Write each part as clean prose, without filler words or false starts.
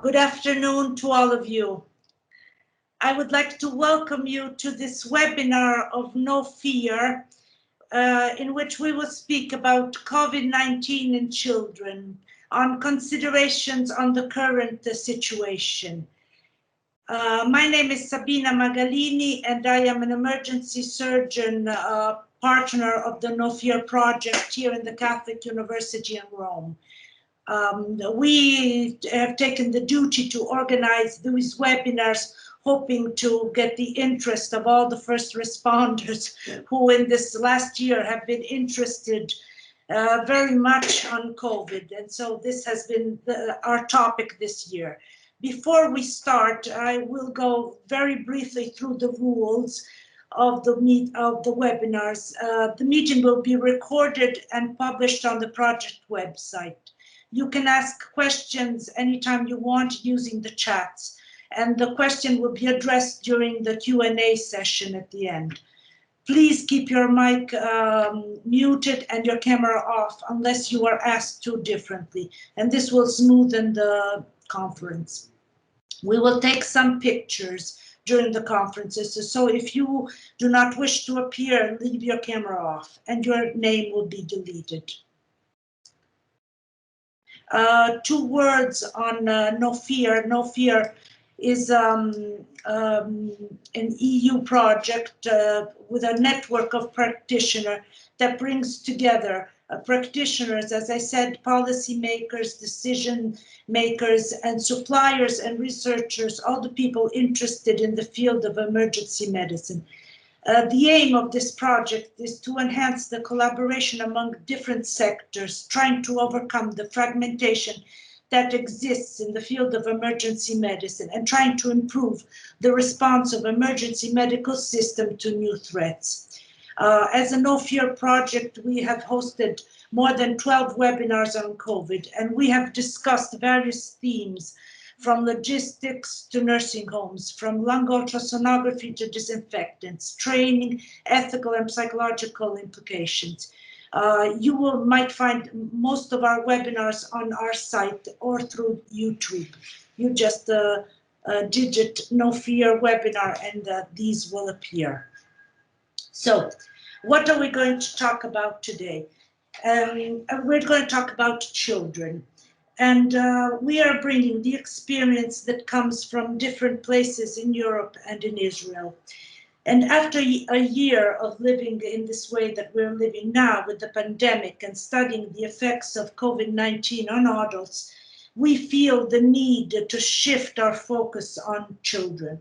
Good afternoon to all of you. I would like to welcome you to this webinar of No Fear, in which we will speak about COVID-19 in children, on considerations on the current situation. My name is Sabina Magalini, and I am an emergency surgeon partner of the No Fear project here in the Catholic University in Rome. We have taken the duty to organize these webinars, hoping to get the interest of all the first responders who in this last year have been interested very much on COVID. And so this has been our topic this year. Before we start, I will go very briefly through the rules of the webinars. The meeting will be recorded and published on the project website. You can ask questions anytime you want using the chats, and the question will be addressed during the Q&A session at the end. Please keep your mic muted and your camera off unless you are asked to differently, and this will smoothen the conference. We will take some pictures during the conferences, so if you do not wish to appear, leave your camera off and your name will be deleted. 2 words on No Fear. No Fear is an EU project with a network of practitioners that brings together practitioners, as I said, policymakers, decision makers, and suppliers and researchers, all the people interested in the field of emergency medicine. The aim of this project is to enhance the collaboration among different sectors, trying to overcome the fragmentation that exists in the field of emergency medicine and trying to improve the response of emergency medical system to new threats. As a No Fear project, we have hosted more than 12 webinars on COVID, and we have discussed various themes from logistics to nursing homes, from lung ultrasonography to disinfectants, training, ethical and psychological implications. You might find most of our webinars on our site or through YouTube. You just digit No Fear webinar and these will appear. So, what are we going to talk about today? We're going to talk about children. And we are bringing the experience that comes from different places in Europe and in Israel. And after a year of living in this way that we're living now with the pandemic and studying the effects of COVID-19 on adults, we feel the need to shift our focus on children.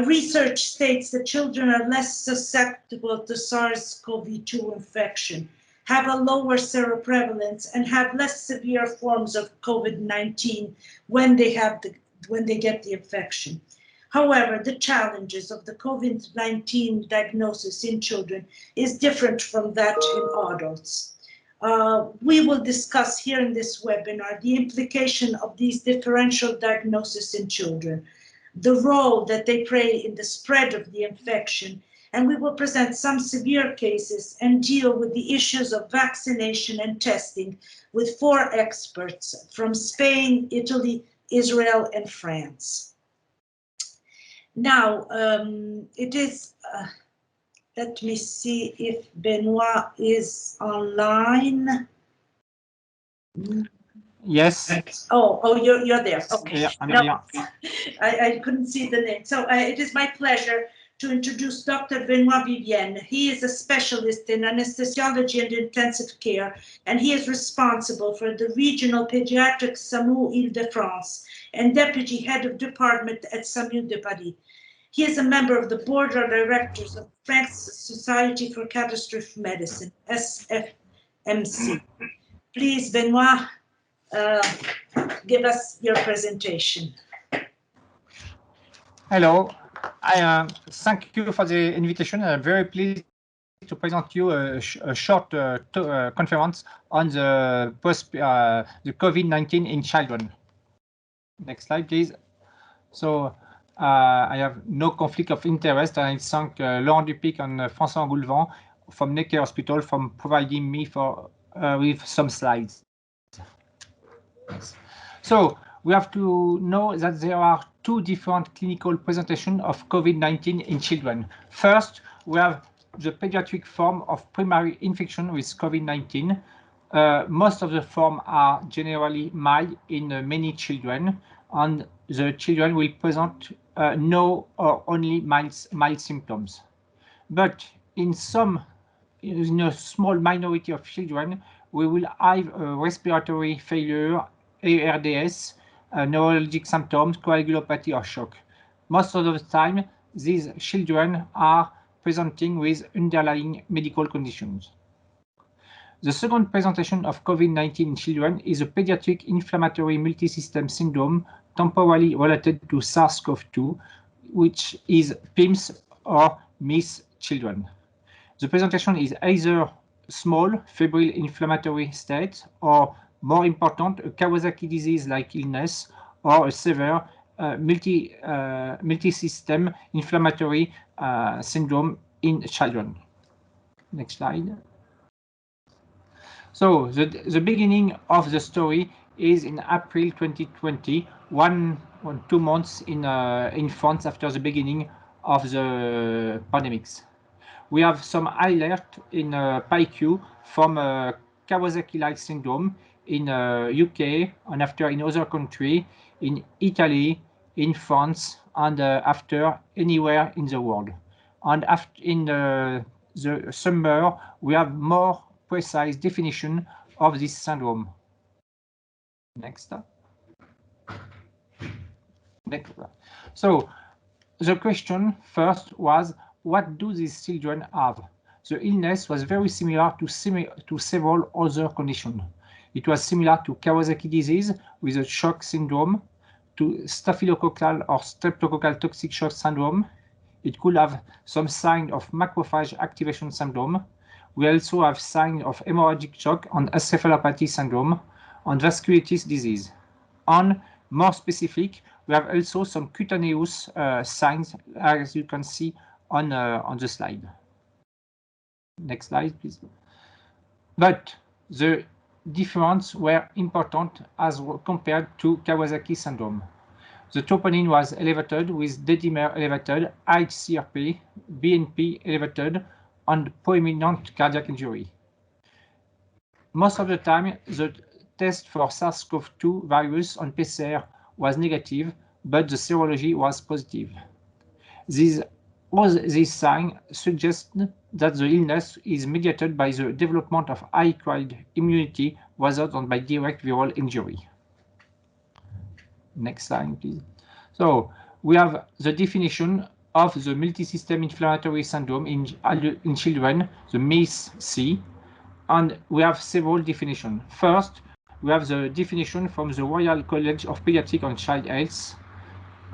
Research states that children are less susceptible to SARS-CoV-2 infection, have a lower seroprevalence, and have less severe forms of COVID-19 when they get the infection. However, the challenges of the COVID-19 diagnosis in children is different from that in adults. We will discuss here in this webinar the implication of these differential diagnoses in children, the role that they play in the spread of the infection, and we will present some severe cases and deal with the issues of vaccination and testing with 4 experts from Spain, Italy, Israel, and France. Now, it is, let me see if Benoit is online. Yes. Oh, you're there. Okay. Yeah, no, I couldn't see the name. So it is my pleasure to introduce Dr. Benoit Vivienne. He is a specialist in anesthesiology and intensive care, and he is responsible for the regional pediatric SAMU Île-de-France and deputy head of department at SAMU de Paris. He is a member of the board of directors of France Society for Catastrophe Medicine, SFMC. Please, Benoit, give us your presentation. Hello. Thank you for the invitation. I'm very pleased to present you a short conference on the COVID-19 in children. Next slide, please. So I have no conflict of interest. I thank Laurent Dupic and François Goulevent from Necker Hospital for providing me with some slides. So we have to know that there are two different clinical presentations of COVID-19 in children. First, we have the pediatric form of primary infection with COVID-19. Most of the forms are generally mild in many children, and the children will present no or only mild symptoms. But in a small minority of children, we will have respiratory failure, ARDS, neurologic symptoms, coagulopathy, or shock. Most of the time, these children are presenting with underlying medical conditions. The second presentation of COVID-19 in children is a pediatric inflammatory multisystem syndrome temporally related to SARS-CoV-2, which is PIMS or MIS children. The presentation is either small febrile inflammatory state or, more important, a Kawasaki disease-like illness or a severe multisystem inflammatory syndrome in children. Next slide. So the beginning of the story is in April 2020, 2 months in France after the beginning of the pandemics. We have some alert in PIQ from Kawasaki-like syndrome in UK and after in other countries, in Italy, in France, and after anywhere in the world. And after in the summer, we have more precise definition of this syndrome. Next. Next. So the question first was, what do these children have? The illness was very similar to several other conditions. It was similar to Kawasaki disease with a shock syndrome, to staphylococcal or streptococcal toxic shock syndrome. It could have some sign of macrophage activation syndrome. We also have sign of hemorrhagic shock and encephalopathy syndrome and vasculitis disease. And more specific, we have also some cutaneous signs, as you can see on the slide. Next slide, please. But the difference were important as compared to Kawasaki syndrome. The troponin was elevated with D-dimer elevated, hCRP, BNP elevated, and prominent cardiac injury. Most of the time, the test for SARS-CoV-2 virus on PCR was negative, but the serology was positive. These signs suggest that the illness is mediated by the development of high-acquired immunity rather than by direct viral injury. Next slide, please. So we have the definition of the multisystem inflammatory syndrome in children, the MIS-C, and we have several definitions. First, we have the definition from the Royal College of Pediatric and Child Health,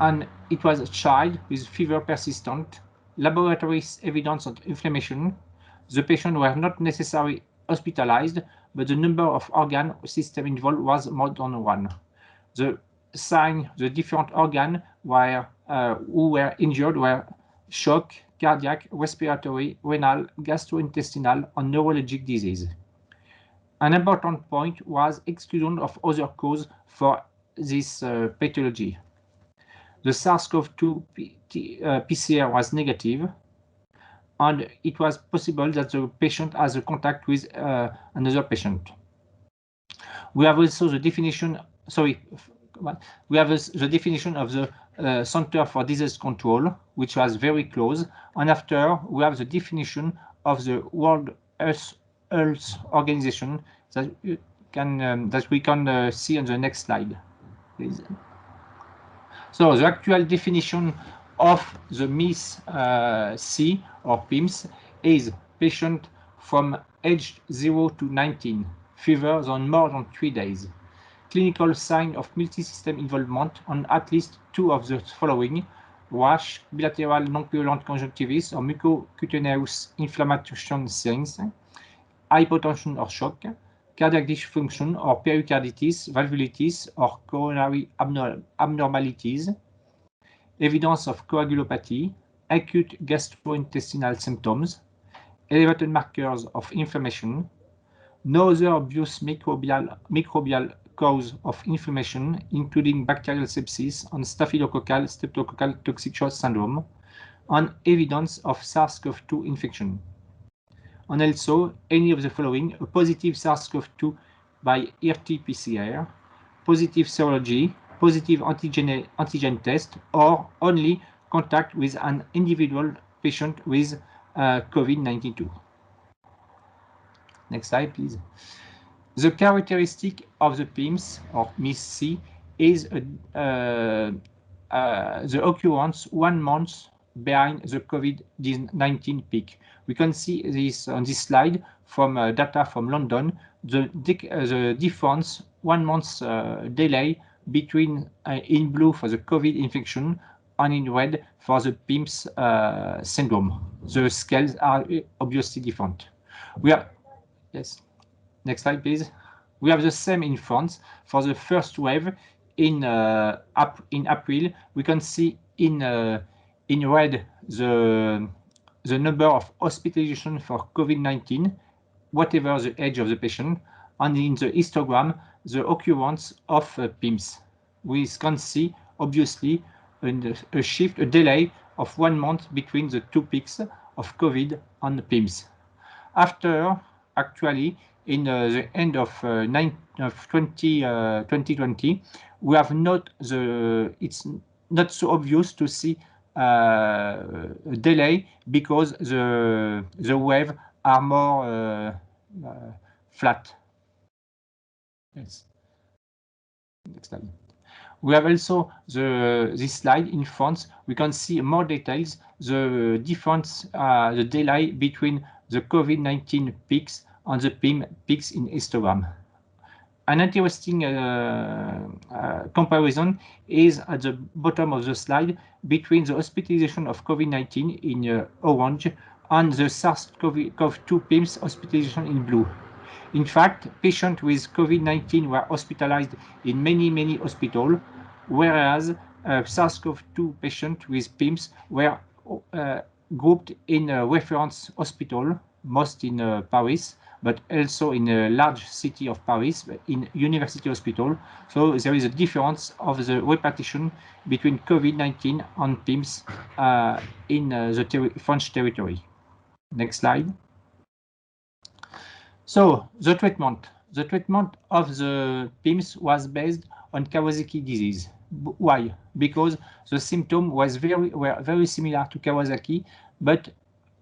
and it was a child with fever persistent, laboratory evidence of inflammation. The patient were not necessarily hospitalized, but the number of organ system involved was more than one. The different organs who were injured were shock, cardiac, respiratory, renal, gastrointestinal, and neurologic disease. An important point was exclusion of other causes for this pathology. The SARS-CoV-2 PCR was negative, and it was possible that the patient has a contact with another patient. We have also the definition. We have the definition of the Center for Disease Control, which was very close, and after we have the definition of the World Health Organization that we can see on the next slide, please. So the actual definition of the MIS-C or PIMS is patient from age 0 to 19, fever on more than 3 days. Clinical sign of multisystem involvement on at least 2 of the following: rash, bilateral non-purulent conjunctivitis or mucocutaneous inflammation signs, hypotension or shock, cardiac dysfunction or pericarditis, valvulitis or coronary abnormalities, evidence of coagulopathy, acute gastrointestinal symptoms, elevated markers of inflammation, no other obvious microbial cause of inflammation, including bacterial sepsis and staphylococcal streptococcal toxic shock syndrome, and evidence of SARS-CoV-2 infection. And also any of the following: a positive SARS-CoV-2 by RT-PCR, positive serology, positive antigen test, or only contact with an individual patient with COVID-19. Next slide, please. The characteristic of the PIMS, or MIS-C, is the occurrence 1 month behind the COVID-19 peak. We can see this on this slide from data from London. The difference 1 month delay between in blue for the COVID infection and in red for the PIMS syndrome. The scales are obviously different. We are, yes. Next slide, please. We have the same in France for the first wave in April. We can see in red the number of hospitalizations for COVID-19, whatever the age of the patient, and in the histogram the occurrence of PIMS. We can see obviously a shift, a delay of 1 month between the two peaks of COVID and PIMS. After, actually, in the end of 2020, we have not it's not so obvious to see a delay because the wave are more flat. Yes. Next slide. We have also this slide in France. We can see more details, the difference, the delay between the COVID-19 peaks and the PIM peaks in histogram. An interesting comparison is at the bottom of the slide between the hospitalization of COVID-19 in orange and the SARS-CoV-2 PIMS hospitalization in blue. In fact, patients with COVID-19 were hospitalized in many hospitals, whereas SARS-CoV-2 patients with PIMS were grouped in a reference hospital, most in Paris, but also in a large city of Paris, in university hospital. So there is a difference of the repartition between COVID-19 and PIMS in the French territory. Next slide. So the treatment of the PIMS was based on Kawasaki disease. Why? Because the symptoms were very similar to Kawasaki, but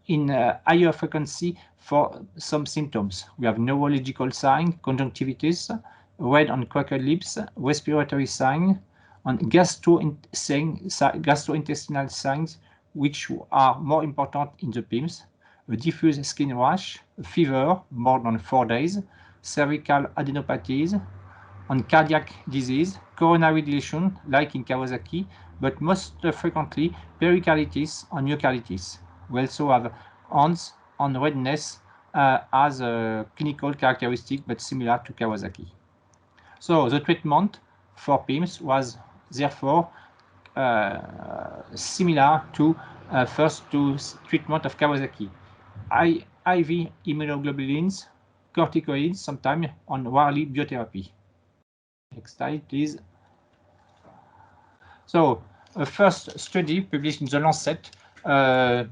in higher frequency for some symptoms. We have neurological signs, conjunctivitis, red and cracked lips, respiratory signs, and gastrointestinal signs, which are more important in the PIMS. A diffuse skin rash, a fever more than 4 days, cervical adenopathies, and cardiac disease, coronary dilation like in Kawasaki, but most frequently pericarditis and myocarditis. We also have hands and redness as a clinical characteristic, but similar to Kawasaki. So the treatment for PIMS was therefore similar to first to treatment of Kawasaki. IV immunoglobulins, corticoids sometimes, and rarely biotherapy. Next slide, please. So a first study published in The Lancet, a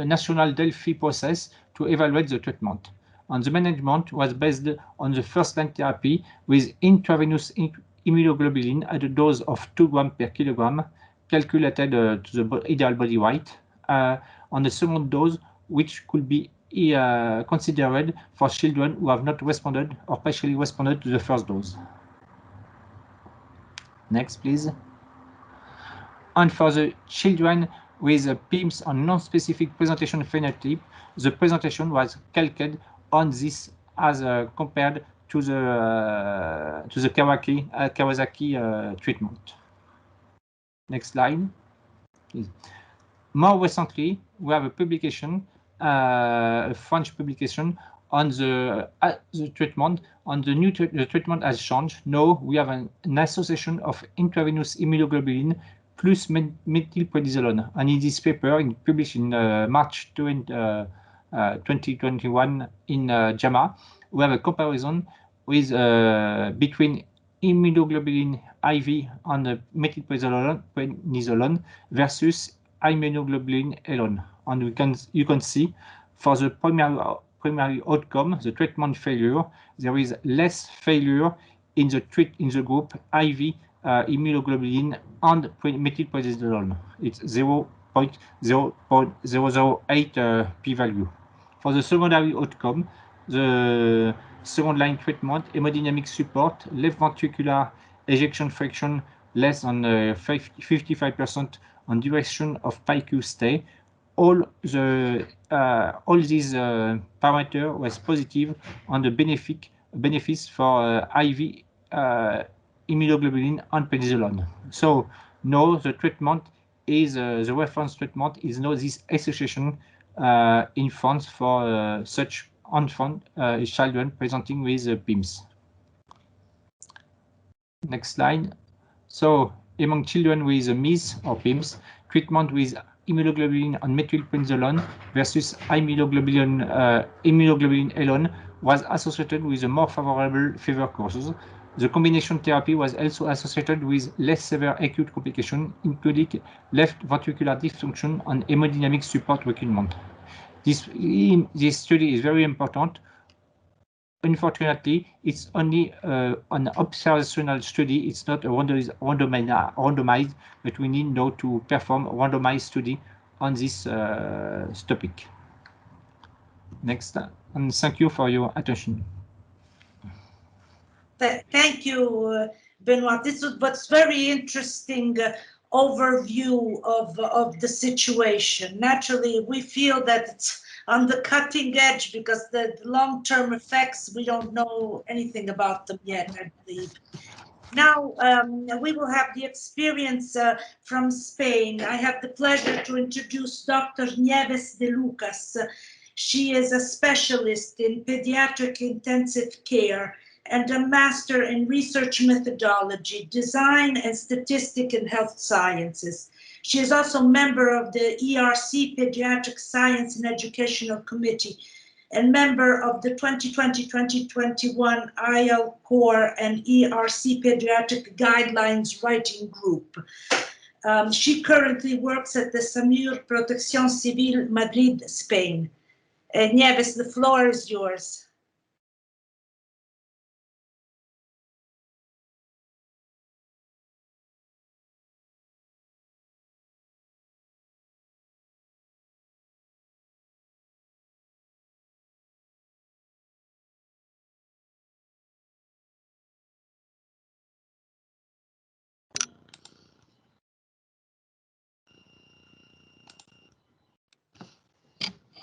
national Delphi process to evaluate the treatment. And the management was based on the first-line therapy with intravenous immunoglobulin at a dose of 2 grams per kilogram, calculated to the ideal body weight, on the second dose, which could be considered for children who have not responded or partially responded to the first dose. Next, please. And for the children with PIMS and non-specific presentation phenotype, the presentation was calculated on this as compared to the Kawasaki treatment. Next slide, please. More recently, we have a publication, a French publication on the treatment. On the new the treatment has changed. Now we have an association of intravenous immunoglobulin plus methylprednisolone. And in this paper, published in March 2021 in JAMA, we have a comparison with between immunoglobulin IV and methylprednisolone versus immunoglobulin alone. And you can see for the primary outcome, the treatment failure, there is less failure in the group IV immunoglobulin and methylprednisolone. It's 0.008 p-value. For the secondary outcome, the second-line treatment, hemodynamic support, left ventricular ejection fraction less than 55% on duration of PICU stay. All these parameters was positive on the benefits for IV immunoglobulin and prednisolone. So now the treatment is the reference treatment is now this association in France for such infant children presenting with PIMS. Next slide. So among children with MIS or PIMS, treatment with immunoglobulin and methylprednisolone versus immunoglobulin alone was associated with a more favorable fever courses. The combination therapy was also associated with less severe acute complications, including left ventricular dysfunction and hemodynamic support requirement. This study is very important. Unfortunately, it's only an observational study. It's not a randomized, but we need now to perform a randomized study on this topic. Next, and thank you for your attention. Thank you, Benoit. This was very interesting overview of the situation. Naturally, we feel that it's on the cutting edge because the long-term effects, we don't know anything about them yet, I believe. Now, we will have the experience from Spain. I have the pleasure to introduce Dr. Nieves de Lucas. She is a specialist in pediatric intensive care and a master in research methodology, design and statistic in health sciences. She is also member of the ERC Pediatric Science and Educational Committee and member of the 2020-2021 IL Core and ERC Pediatric Guidelines Writing Group. She currently works at the SAMUR Protección Civil, Madrid, Spain. Nieves, the floor is yours.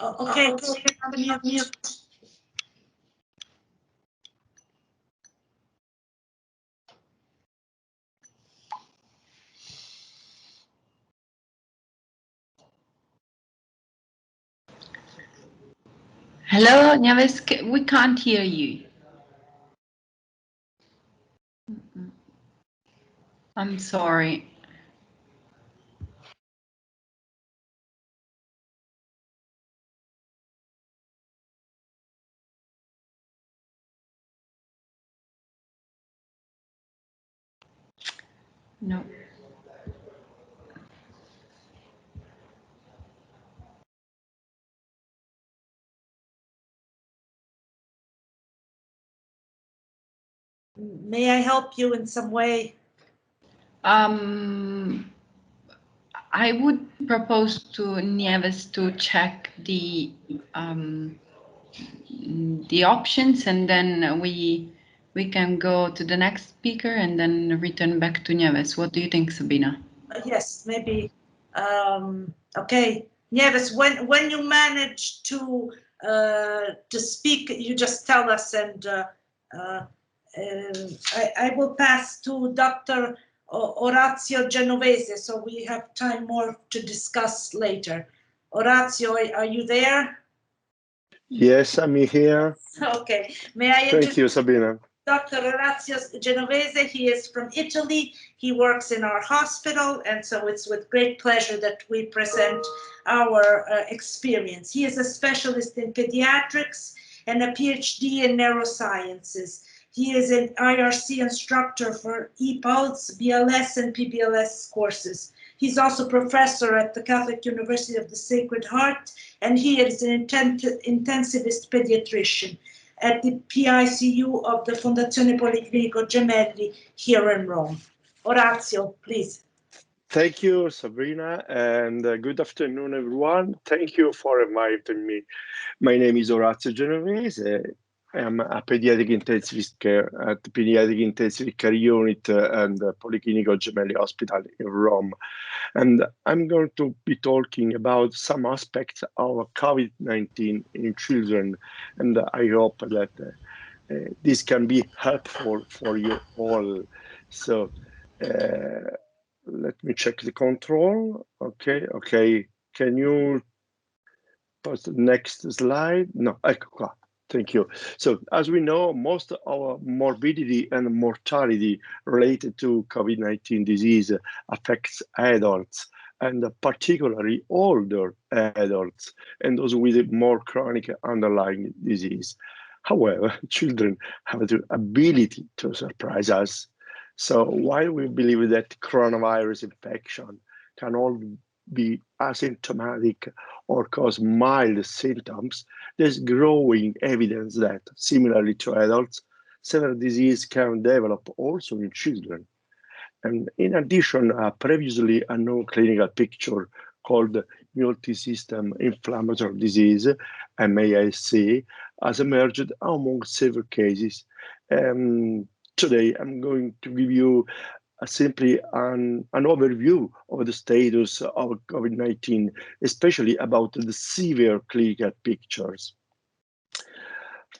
Okay, mute. Hello, Nieves, we can't hear you. I'm sorry. No. May I help you in some way? I would propose to Nieves to check the options, and then we can go to the next speaker and then return back to Nieves. What do you think, Sabina? Yes, maybe. Okay, Nieves, when you manage to speak, you just tell us, and I will pass to Dr. Orazio Genovese, so we have time more to discuss later. Orazio, are you there? Yes, I'm here. Okay, may I introduce? Thank you, Sabina. Dr. Orazio Genovese, he is from Italy. He works in our hospital, and so it's with great pleasure that we present our experience. He is a specialist in pediatrics and a PhD in neurosciences. He is an IRC instructor for ePulse, BLS, and PBLS courses. He's also professor at the Catholic University of the Sacred Heart, and he is an intensivist pediatrician at the PICU of the Fondazione Policlinico Gemelli here in Rome. Orazio, please. Thank you, Sabrina, and good afternoon, everyone. Thank you for inviting me. My name is Orazio Genovese. I am a pediatric intensivist care at the Pediatric Intensive Care Unit and the Policlinico Gemelli Hospital in Rome. And I'm going to be talking about some aspects of COVID-19 in children. And I hope that this can be helpful for you all. So let me check the control. Okay. Can you post the next slide? No, ecco qua. Thank you. So as we know, most of our morbidity and mortality related to COVID-19 disease affects adults, and particularly older adults and those with more chronic underlying disease. However, children have the ability to surprise us. So while we believe that coronavirus infection can all be asymptomatic or cause mild symptoms, there's growing evidence that, similarly to adults, severe disease can develop also in children. And in addition, a previously unknown clinical picture called multi-system inflammatory disease, MASC, has emerged among severe cases. Today, I'm going to give you simply an overview of the status of COVID-19, especially about the severe clinical pictures.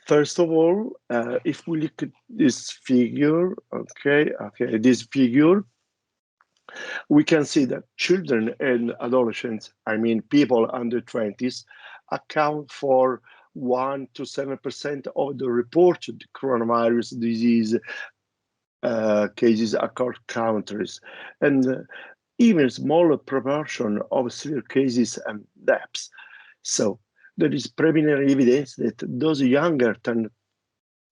First of all, if we look at this figure, this figure, we can see that children and adolescents, I mean people under 20s, account for 1 to 7% of the reported coronavirus disease cases across countries, and even smaller proportion of severe cases and deaths. So there is preliminary evidence that those younger than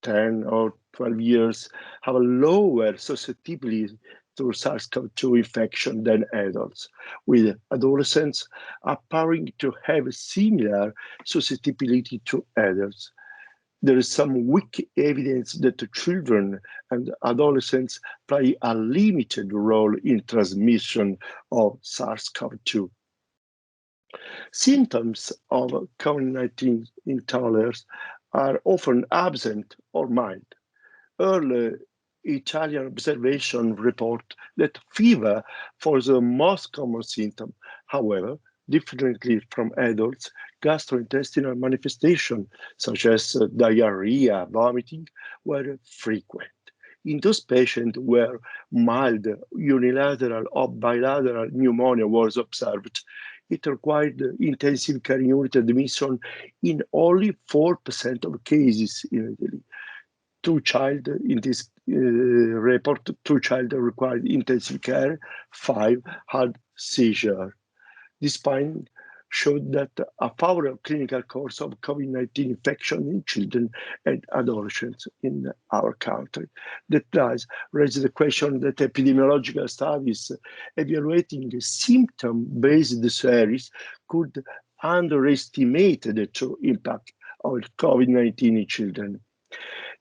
10 or 12 years have a lower susceptibility to SARS-CoV-2 infection than adults, with adolescents appearing to have a similar susceptibility to adults. There is some weak evidence that children and adolescents play a limited role in transmission of SARS-CoV-2. Symptoms of COVID-19 in toddlers are often absent or mild. Early Italian observation report that fever was the most common symptom. However, differently from adults, gastrointestinal manifestations such as diarrhea, vomiting were frequent. In those patients where mild unilateral or bilateral pneumonia was observed, it required intensive care unit admission in only 4% of cases in Italy. Two child in this report, 2 children required intensive care, 5 had seizure. This finding showed that a favorable clinical course of COVID-19 infection in children and adolescents in our country. That does raise the question that epidemiological studies evaluating symptom-based series could underestimate the true impact of COVID-19 in children.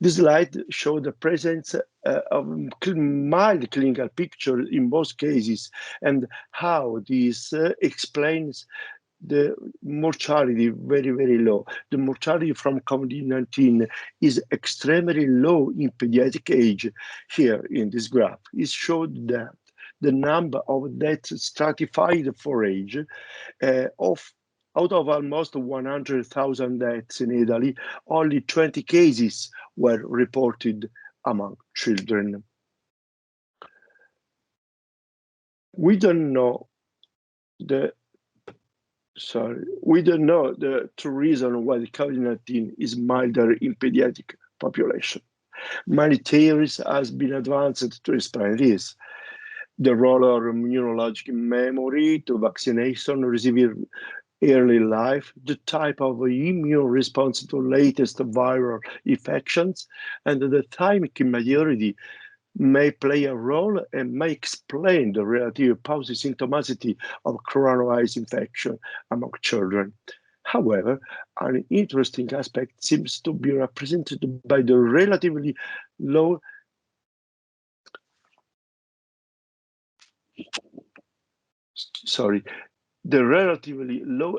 This slide shows the presence of mild clinical picture in both cases and how this explains the mortality very, very low. The mortality from COVID-19 is extremely low in pediatric age. Here in this graph, it showed that the number of deaths stratified for age out of almost 100,000 deaths in Italy, only 20 cases were reported among children. We don't know the true reason why the COVID-19 is milder in pediatric population. Many theories has been advanced to explain this. The role of immunologic memory to vaccination, receiving early life, the type of immune response to latest viral infections, and the time in maturity may play a role and may explain the relative paucisymptomicity of coronavirus infection among children. However, an interesting aspect seems to be represented by the relatively low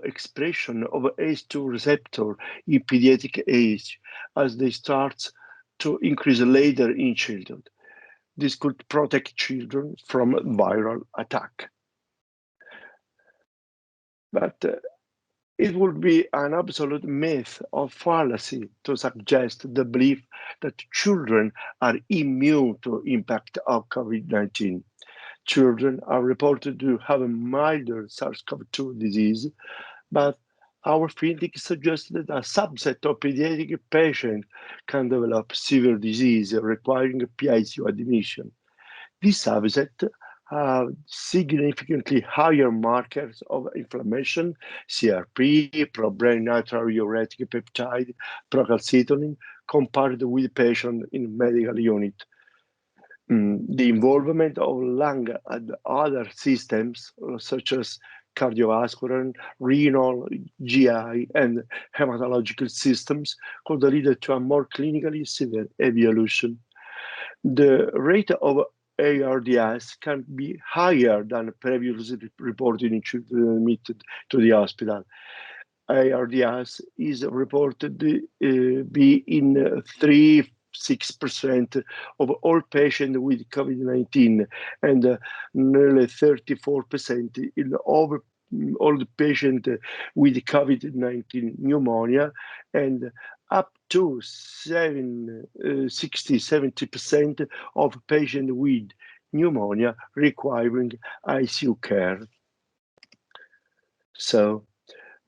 expression of ACE2 receptor in pediatric age as they start to increase later in childhood. This could protect children from viral attack. But it would be an absolute myth or fallacy to suggest the belief that children are immune to impact of COVID-19. Children are reported to have a milder SARS-CoV-2 disease, but our findings suggest that a subset of pediatric patients can develop severe disease requiring PICU admission. This subset have significantly higher markers of inflammation, CRP, pro-brain natriuretic peptide, procalcitonin, compared with patients in medical unit. The involvement of lung and other systems, such as cardiovascular, renal, GI, and hematological systems, could lead to a more clinically severe evolution. The rate of ARDS can be higher than previously reported in children admitted to the hospital. ARDS is reported to be in 6% of all patients with COVID-19 and nearly 34% in all the patients with COVID-19 pneumonia, and up to 60-70% of patients with pneumonia requiring ICU care. So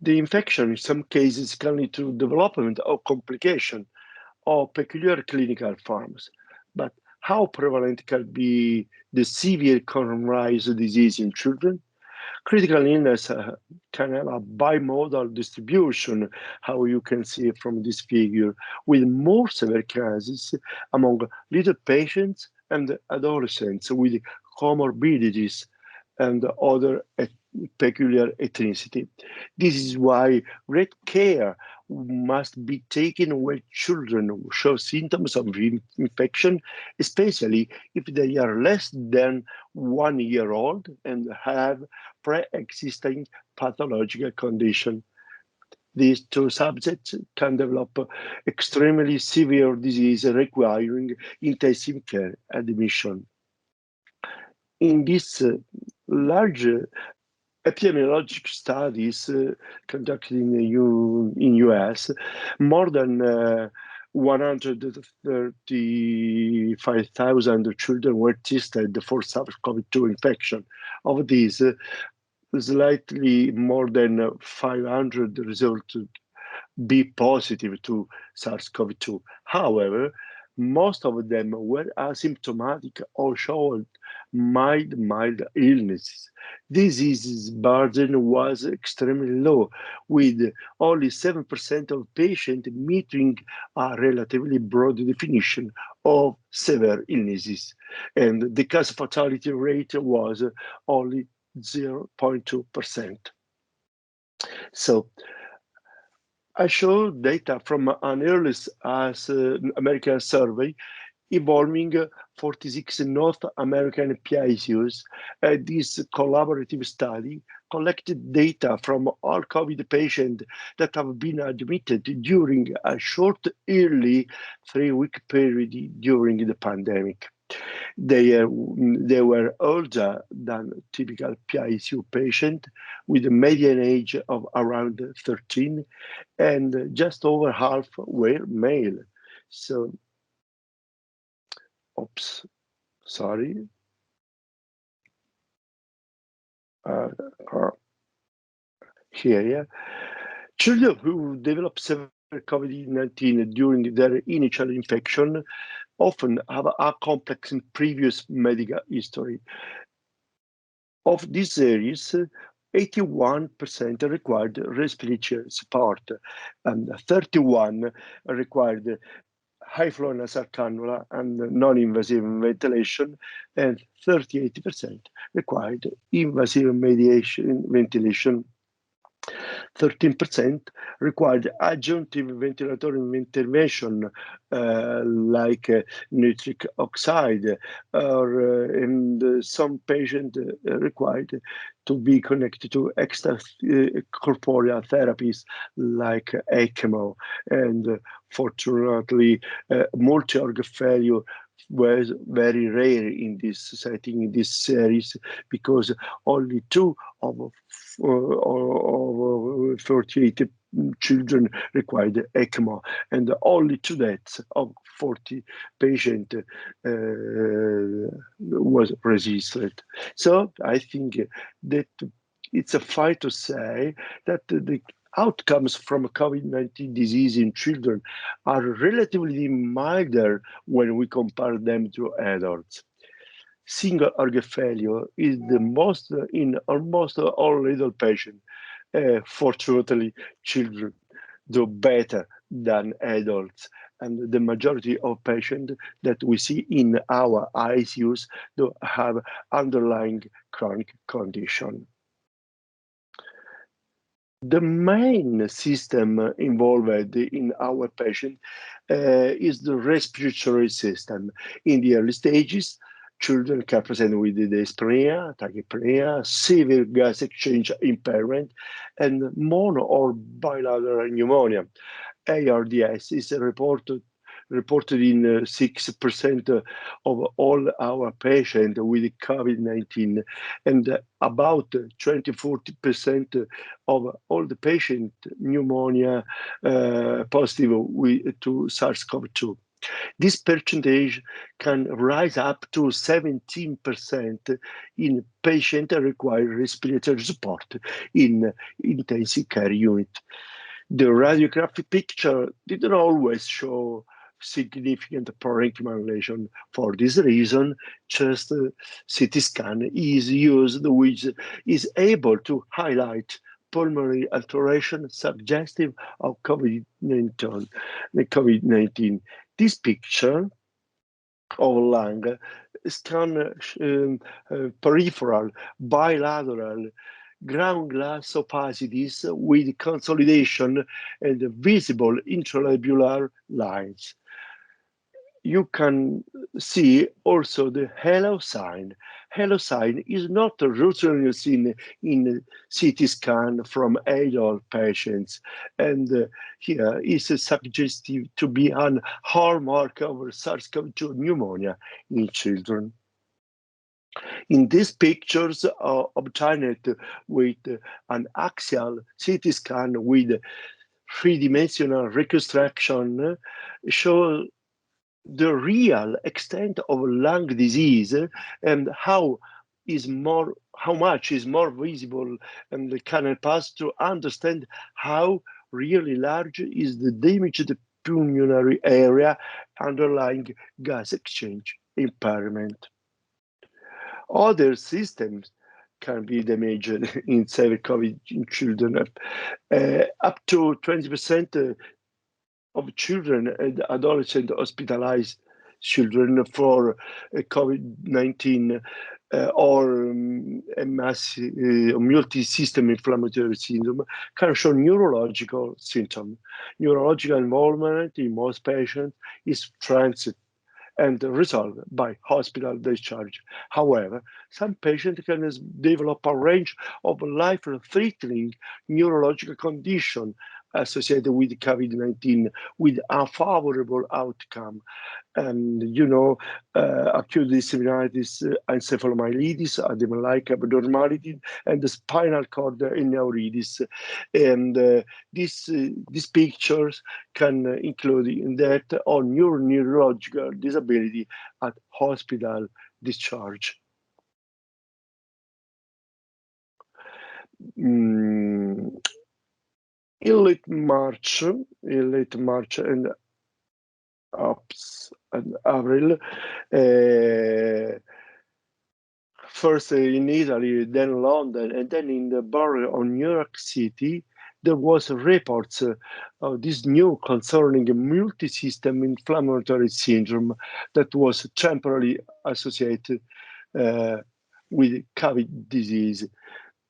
the infection in some cases can lead to development of complication or peculiar clinical forms. But how prevalent can be the severe coronavirus disease in children? Critical illness can have a bimodal distribution, how you can see from this figure, with more severe cases among little patients and adolescents with comorbidities and other peculiar ethnicity. This is why great care must be taken when children show symptoms of infection, especially if they are less than 1 year old and have pre-existing pathological condition. These two subjects can develop extremely severe disease requiring intensive care admission. In this large epidemiologic studies conducted in US, more than 135,000 children were tested for SARS-CoV-2 infection. Of these, slightly more than 500 resulted be positive to SARS-CoV-2. However, most of them were asymptomatic or showed mild illnesses. Disease burden was extremely low, with only 7% of patients meeting a relatively broad definition of severe illnesses, and the cause fatality rate was only 0.2%. So I showed data from an early American survey involving 46 North American PICUs. This collaborative study collected data from all COVID patients that have been admitted during a short early 3-week period during the pandemic. They were older than typical PICU patient with a median age of around 13, and just over half were male. So, oops, sorry. Here, yeah. Children who develop severe COVID-19 during their initial infection often have a complex and previous medical history. Of this series, 81% required respiratory support, and 31% required high flow nasal cannula and non-invasive ventilation, and 38% required invasive ventilation. 13% required adjunctive ventilatory intervention like nitric oxide, and some patients required to be connected to extracorporeal therapies like ECMO. And fortunately, multi-organ failure was very rare in this setting, in this series, because only 2 of 48 children required ECMO, and only 2 deaths of 40 patients was registered. So I think that it's a fight to say that the outcomes from COVID-19 disease in children are relatively milder when we compare them to adults. Single organ failure is the most in almost all adult patients. Fortunately, children do better than adults, and the majority of patients that we see in our ICUs do have underlying chronic condition. The main system involved in our patient is the respiratory system. In the early stages, children can present with dyspnea, tachypnea, severe gas exchange impairment, and mono or bilateral pneumonia. ARDS is reported in 6% of all our patients with COVID-19, and about 20-40% of all the patients pneumonia positive to SARS-CoV-2. This percentage can rise up to 17% in patients that require respiratory support in intensive care unit. The radiographic picture didn't always show significant parenchymal lesion. For this reason, just CT scan is used, which is able to highlight pulmonary alteration suggestive of COVID-19. This picture of lung scan peripheral, bilateral, ground glass opacities with consolidation and visible intralabial lines. You can see also the halo sign. Halo sign is not routinely seen in CT scan from adult patients, and here is suggestive to be a hallmark of SARS-CoV-2 pneumonia in children. In these pictures obtained with an axial CT scan with 3-dimensional reconstruction show the real extent of lung disease and how much is more visible, and can help us to understand how really large is the damaged pulmonary area underlying gas exchange impairment. Other systems can be damaged in severe COVID in children. Up to 20% of children and adolescents hospitalized children for COVID-19 or a multi-system inflammatory syndrome can show neurological symptoms. Neurological involvement in most patients is transient and resolved by hospital discharge. However, some patients can develop a range of life-threatening neurological conditions associated with COVID-19 with unfavorable outcome. And acute disseminated encephalomyelitis, edema-like abnormality, and the spinal cord neuritis. And these pictures can include in that or neurological disability at hospital discharge. In late March and April, first in Italy, then London, and then in the borough of New York City, there was reports of this new concerning multi-system inflammatory syndrome that was temporarily associated with COVID disease.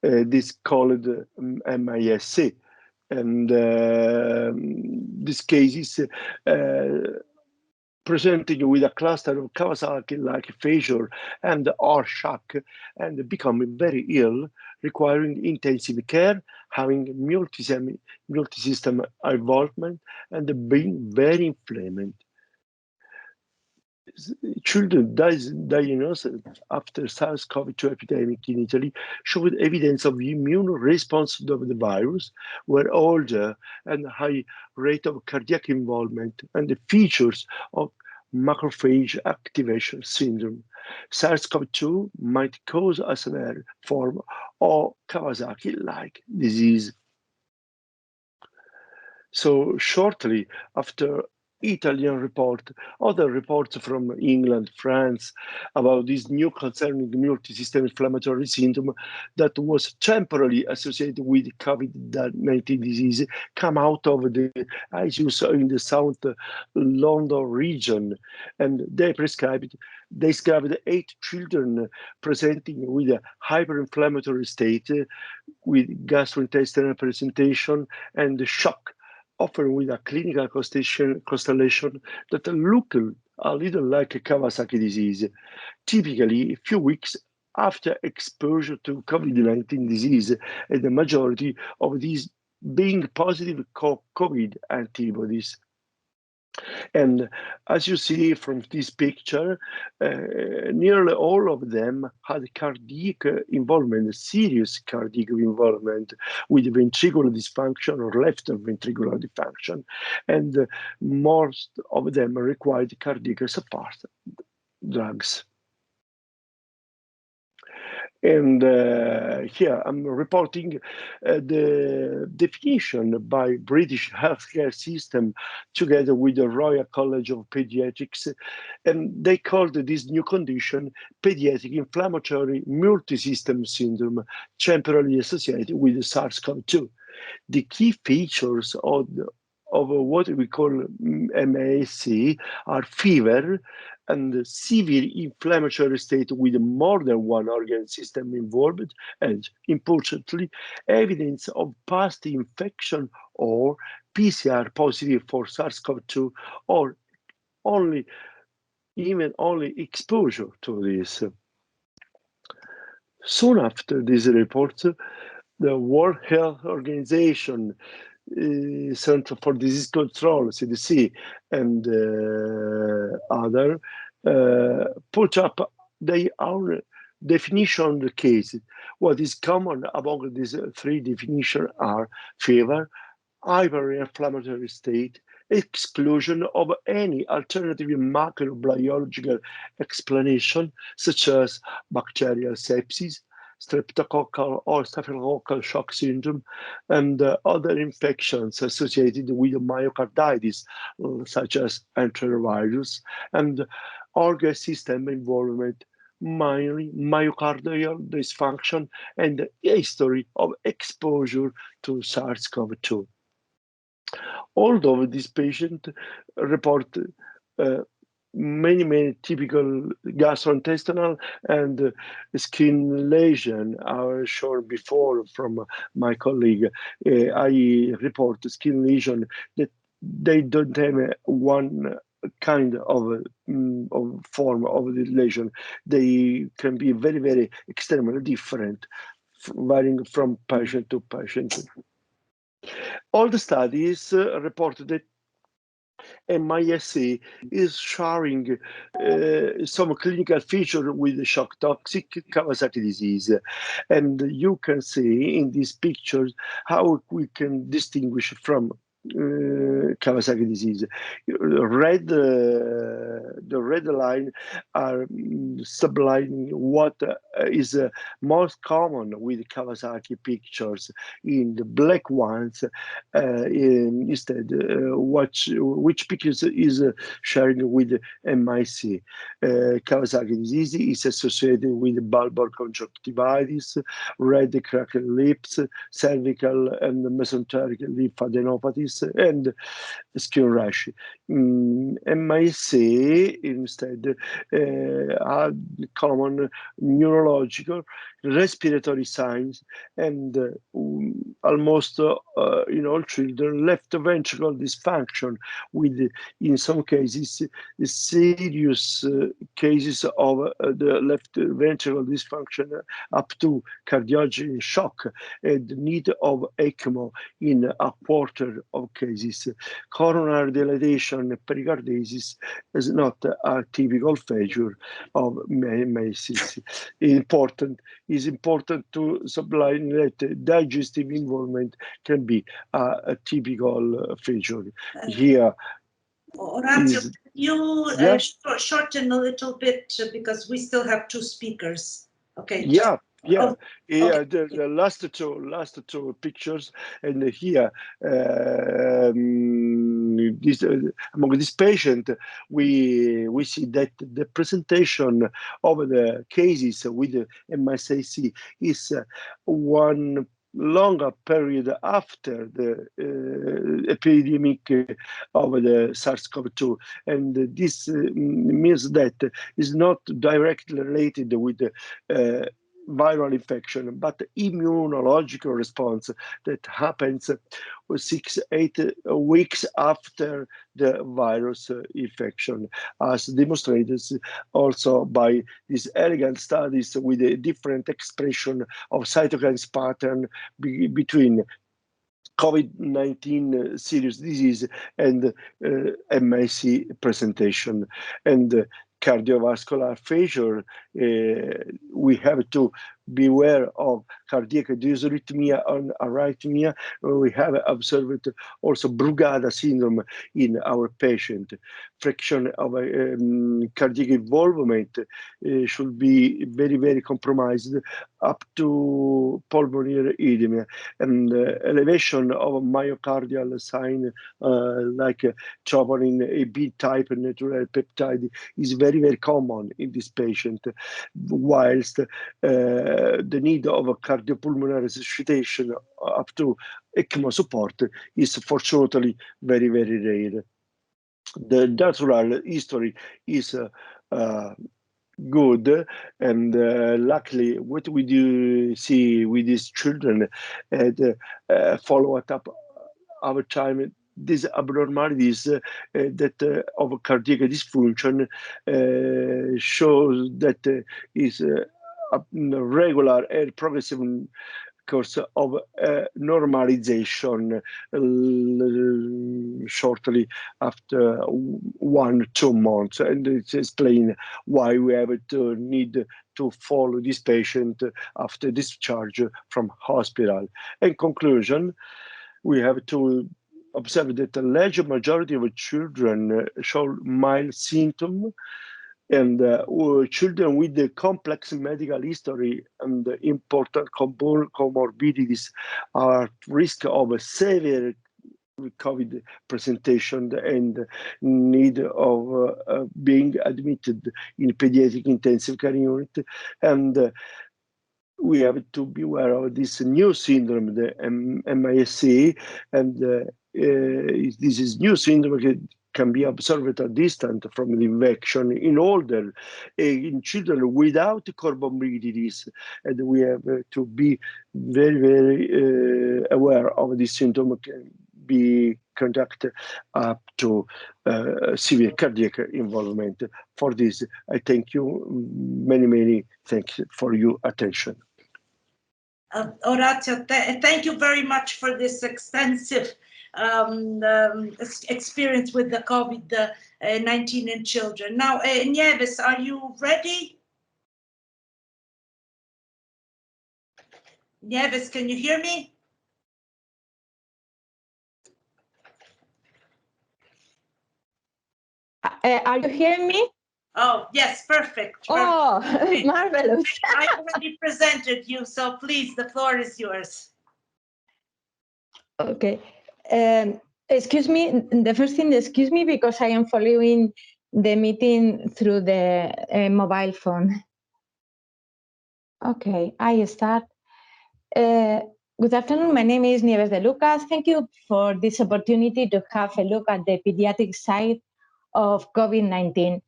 This called MISC. And these cases presenting with a cluster of Kawasaki-like feature and or shock and becoming very ill, requiring intensive care, having multi-system involvement, and being very inflamed. Children diagnosed after SARS-CoV-2 epidemic in Italy showed evidence of immune response to the virus, were older and high rate of cardiac involvement, and the features of macrophage activation syndrome. SARS-CoV-2 might cause a severe form of Kawasaki-like disease. So shortly after Italian report, other reports from England, France, about this new concerning multi-system inflammatory syndrome that was temporarily associated with COVID-19 disease come out of the ICUs in the South London region, and they described 8 children presenting with a hyperinflammatory state, with gastrointestinal presentation and shock, often with a clinical constellation that look a little like a Kawasaki disease, typically a few weeks after exposure to COVID-19 disease, and the majority of these being positive COVID antibodies. And as you see from this picture, nearly all of them had cardiac involvement, serious cardiac involvement, with ventricular dysfunction or left ventricular dysfunction, and most of them required cardiac support drugs. And here I'm reporting the definition by British healthcare system together with the Royal College of Pediatrics, and they called this new condition pediatric inflammatory multi-system syndrome, temporarily associated with SARS-CoV-2. The key features of what we call MASC are fever and severe inflammatory state with more than one organ system involved, and importantly, evidence of past infection or PCR positive for SARS-CoV-2, or only exposure to this. Soon after these reports, the World Health Organization, Center for Disease Control, CDC, and other put up their own definition of the case. What is common among these 3 definitions are fever, hyperinflammatory state, exclusion of any alternative microbiological explanation, such as bacterial sepsis, streptococcal or staphylococcal shock syndrome, and other infections associated with myocarditis, such as enterovirus, and organ system involvement, mainly myocardial dysfunction, and the history of exposure to SARS-CoV-2. Although this patient report many typical gastrointestinal and skin lesion are shown before from my colleague. I report skin lesion that they don't have one kind of form of the lesion. They can be very extremely different, varying from patient to patient. All the studies reported that MISC is showing some clinical feature with shock toxic Kawasaki disease. And you can see in these pictures how we can distinguish from Kawasaki disease. The red line are sublining what is most common with Kawasaki pictures. In the black ones, instead, which pictures is sharing with MIC. Kawasaki disease is associated with bulbar conjunctivitis, red cracked lips, cervical and mesenteric lymphadenopathies, and skin rash. MIC instead had common neurological, respiratory signs, and almost in all children, left ventricle dysfunction, with in some cases serious cases of the left ventricle dysfunction up to cardiogenic shock and need of ECMO in a quarter of cases. Coronary dilatation pericarditis is not a typical feature of MICC. It's important to subline that digestive involvement can be a typical feature. Here, Orazio, you shorten a little bit because we still have two speakers. Okay. The last two pictures, and here among this patient, we see that the presentation of the cases with the MSAC is one longer period after the epidemic of the SARS-CoV-2, and this means that is not directly related with viral infection, but immunological response that happens 6-8 weeks after the virus infection, as demonstrated also by these elegant studies with a different expression of cytokines pattern between COVID-19 serious disease and MIC presentation. And cardiovascular failure, we have to beware of cardiac dysrhythmia and arrhythmia. We have observed also Brugada syndrome in our patient. Fraction of cardiac involvement should be very, very compromised up to pulmonary edema, and elevation of myocardial sign like troponin AB type natural peptide is very, very common in this patient, whilst the need of a cardiopulmonary resuscitation up to ECMO support is fortunately very, very rare. The natural history is good, and luckily what we do see with these children and follow up over time, these abnormalities that of cardiac dysfunction shows that is a regular and progressive course of normalization shortly after 1-2 months, and it explains why we have to need to follow this patient after discharge from hospital. In conclusion, we have to observe that the large majority of children show mild symptoms, and children with the complex medical history and important comorbidities are at risk of a severe COVID presentation and need of being admitted in pediatric intensive care unit. And we have to be aware of this new syndrome, the MISC, and this is new syndrome can be observed at distance from the infection in older, in children without comorbidities, and we have to be very, very aware of this symptom can be conducted up to severe cardiac involvement. For this, I thank you, many thanks for your attention. Orazio, thank you very much for this extensive experience with the COVID-19 in children. Now, Nieves, are you ready? Nieves, can you hear me? Are you hearing me? Oh, yes, perfect. Oh, perfect. marvelous. I already presented you, so please, the floor is yours. Okay. Excuse me. The first thing, excuse me, because I am following the meeting through the mobile phone. Okay, I start. Good afternoon. My name is Nieves de Lucas. Thank you for this opportunity to have a look at the pediatric side of COVID-19.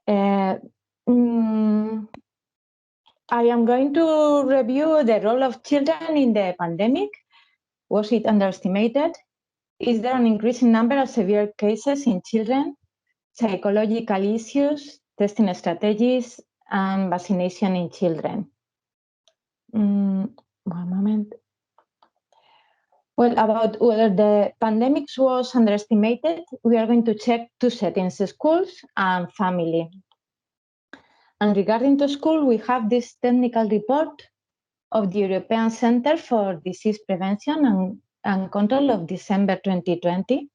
I am going to review the role of children in the pandemic. Was it underestimated? Is there an increasing number of severe cases in children? Psychological issues, testing strategies, and vaccination in children. One moment. Well, about whether the pandemic was underestimated, we are going to check two settings, schools and family. And regarding to school, we have this technical report of the European Centre for Disease Prevention and Control of December 2020.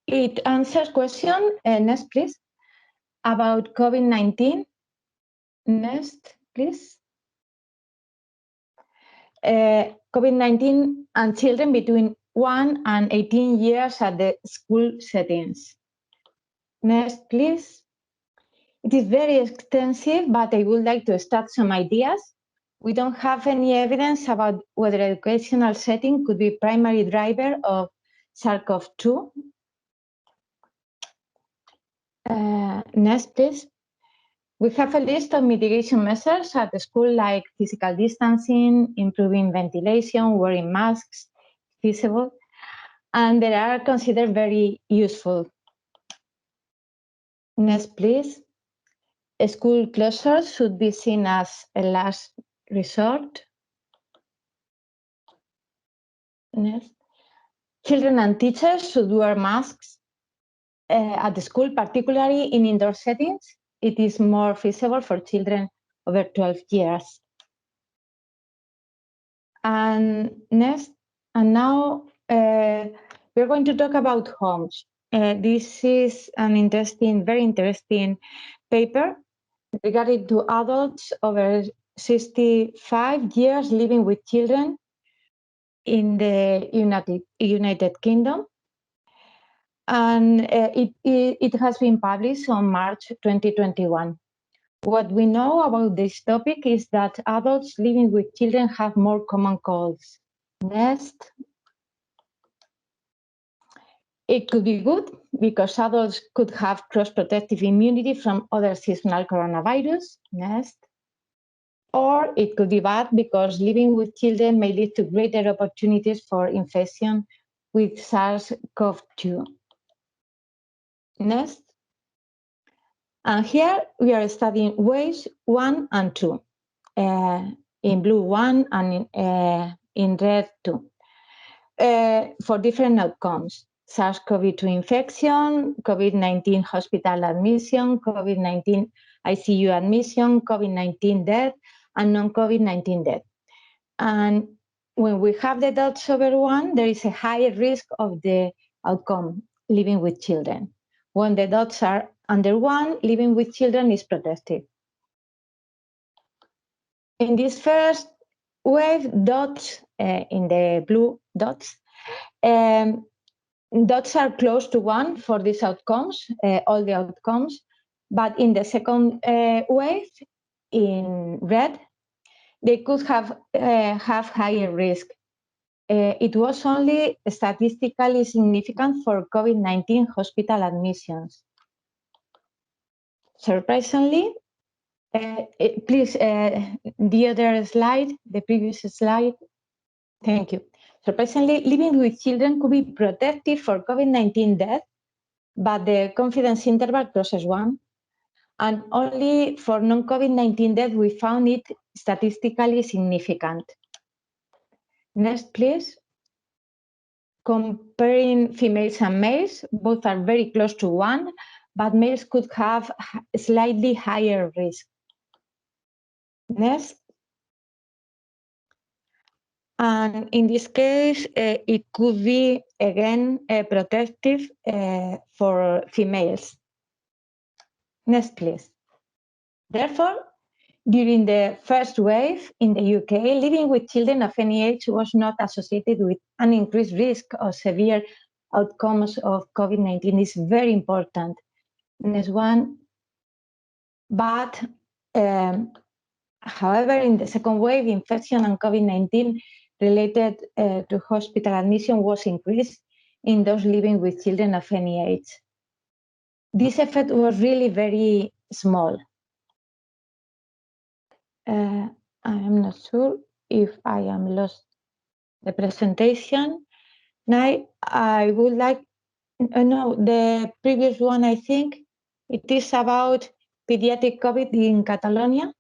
It answers question, next please, about COVID-19. Next, please. COVID-19 and children between 1 and 18 years at the school settings. Next, please. It is very extensive, but I would like to start some ideas. We don't have any evidence about whether educational setting could be primary driver of SARS-CoV-2. Next, please. We have a list of mitigation measures at the school, like physical distancing, improving ventilation, wearing masks, feasible, and they are considered very useful. Next, please. School closures should be seen as a last resort. Next. Children and teachers should wear masks at the school, particularly in indoor settings. It is more feasible for children over 12 years. And next, and now we're going to talk about homes. This is an interesting, very interesting paper regarding to adults over 65 years living with children in the United Kingdom. And it has been published on March 2021. What we know about this topic is that adults living with children have more common colds. Next. It could be good because adults could have cross-protective immunity from other seasonal coronavirus. Next. Or it could be bad because living with children may lead to greater opportunities for infection with SARS-CoV-2. Next. And here we are studying waves 1 and 2, in blue 1 and in red 2, for different outcomes. SARS-CoV-2 infection, COVID-19 hospital admission, COVID-19 ICU admission, COVID-19 death, and non-COVID-19 death. And when we have the dots over 1, there is a higher risk of the outcome, living with children. When the dots are under 1, living with children is protected. In this first wave, dots, in the blue dots, dots are close to 1 for these outcomes, all the outcomes. But in the second wave, in red, they could have higher risk. It was only statistically significant for COVID-19 hospital admissions. Surprisingly, please, the other slide, the previous slide. Thank you. Surprisingly, living with children could be protective for COVID-19 death, but the confidence interval crosses 1. And only for non-COVID-19 death, we found it statistically significant. Next, please. Comparing females and males, both are very close to 1, but males could have slightly higher risk. Next. And in this case, it could be, again, protective for females. Next, please. Therefore, during the first wave in the UK, living with children of any age was not associated with an increased risk of severe outcomes of COVID-19. It's very important. Next one. But, however, in the second wave, infection and COVID-19 related to hospital admission was increased in those living with children of any age. This effect was really very small. I am not sure if I am lost the presentation. Now, I would like, no, the previous one, I think, it is about pediatric COVID in Catalonia.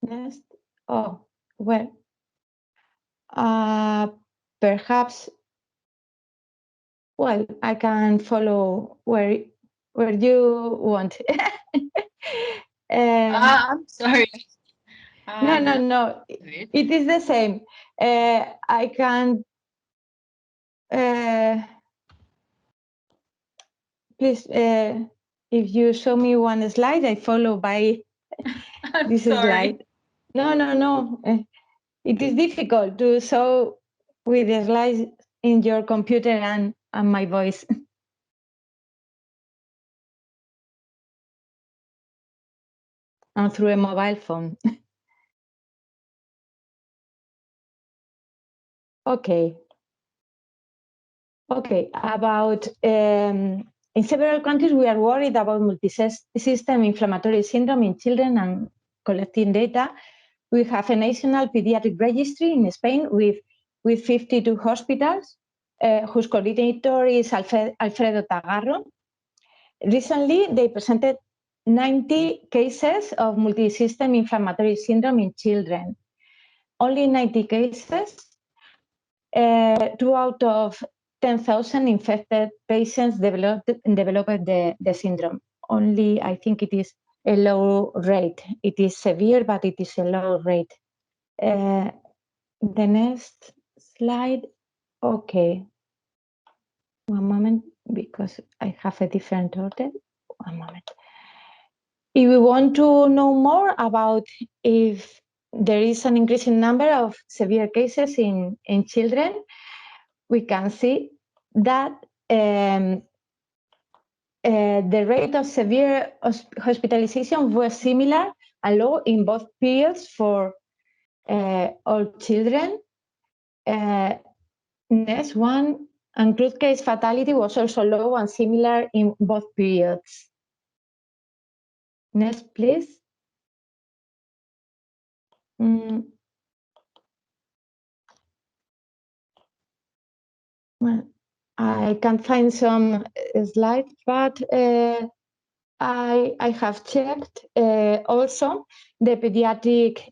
Next. Oh, well, perhaps, well, I can follow where you want. I'm sorry. No. It is the same. I can. Please, if you show me one slide, I follow by this slide. No. It is difficult to show with the slides in your computer and my voice. And through a mobile phone. Okay, about in several countries, we are worried about multi-system inflammatory syndrome in children and collecting data. We have a national pediatric registry in Spain with 52 hospitals, whose coordinator is Alfredo Tagarro. Recently, they presented 90 cases of multi-system inflammatory syndrome in children. Only 90 cases. 2 out of 10,000 infected patients developed the syndrome. Only, I think it is a low rate. It is severe, but it is a low rate. The next slide. Okay. One moment, because I have a different order. One moment. If we want to know more about if there is an increasing number of severe cases in children, we can see that the rate of severe hospitalization was similar and low in both periods for all children. Next one, and crude case fatality was also low and similar in both periods. Next, please. Well, I can't find some slides, but I have checked also the pediatric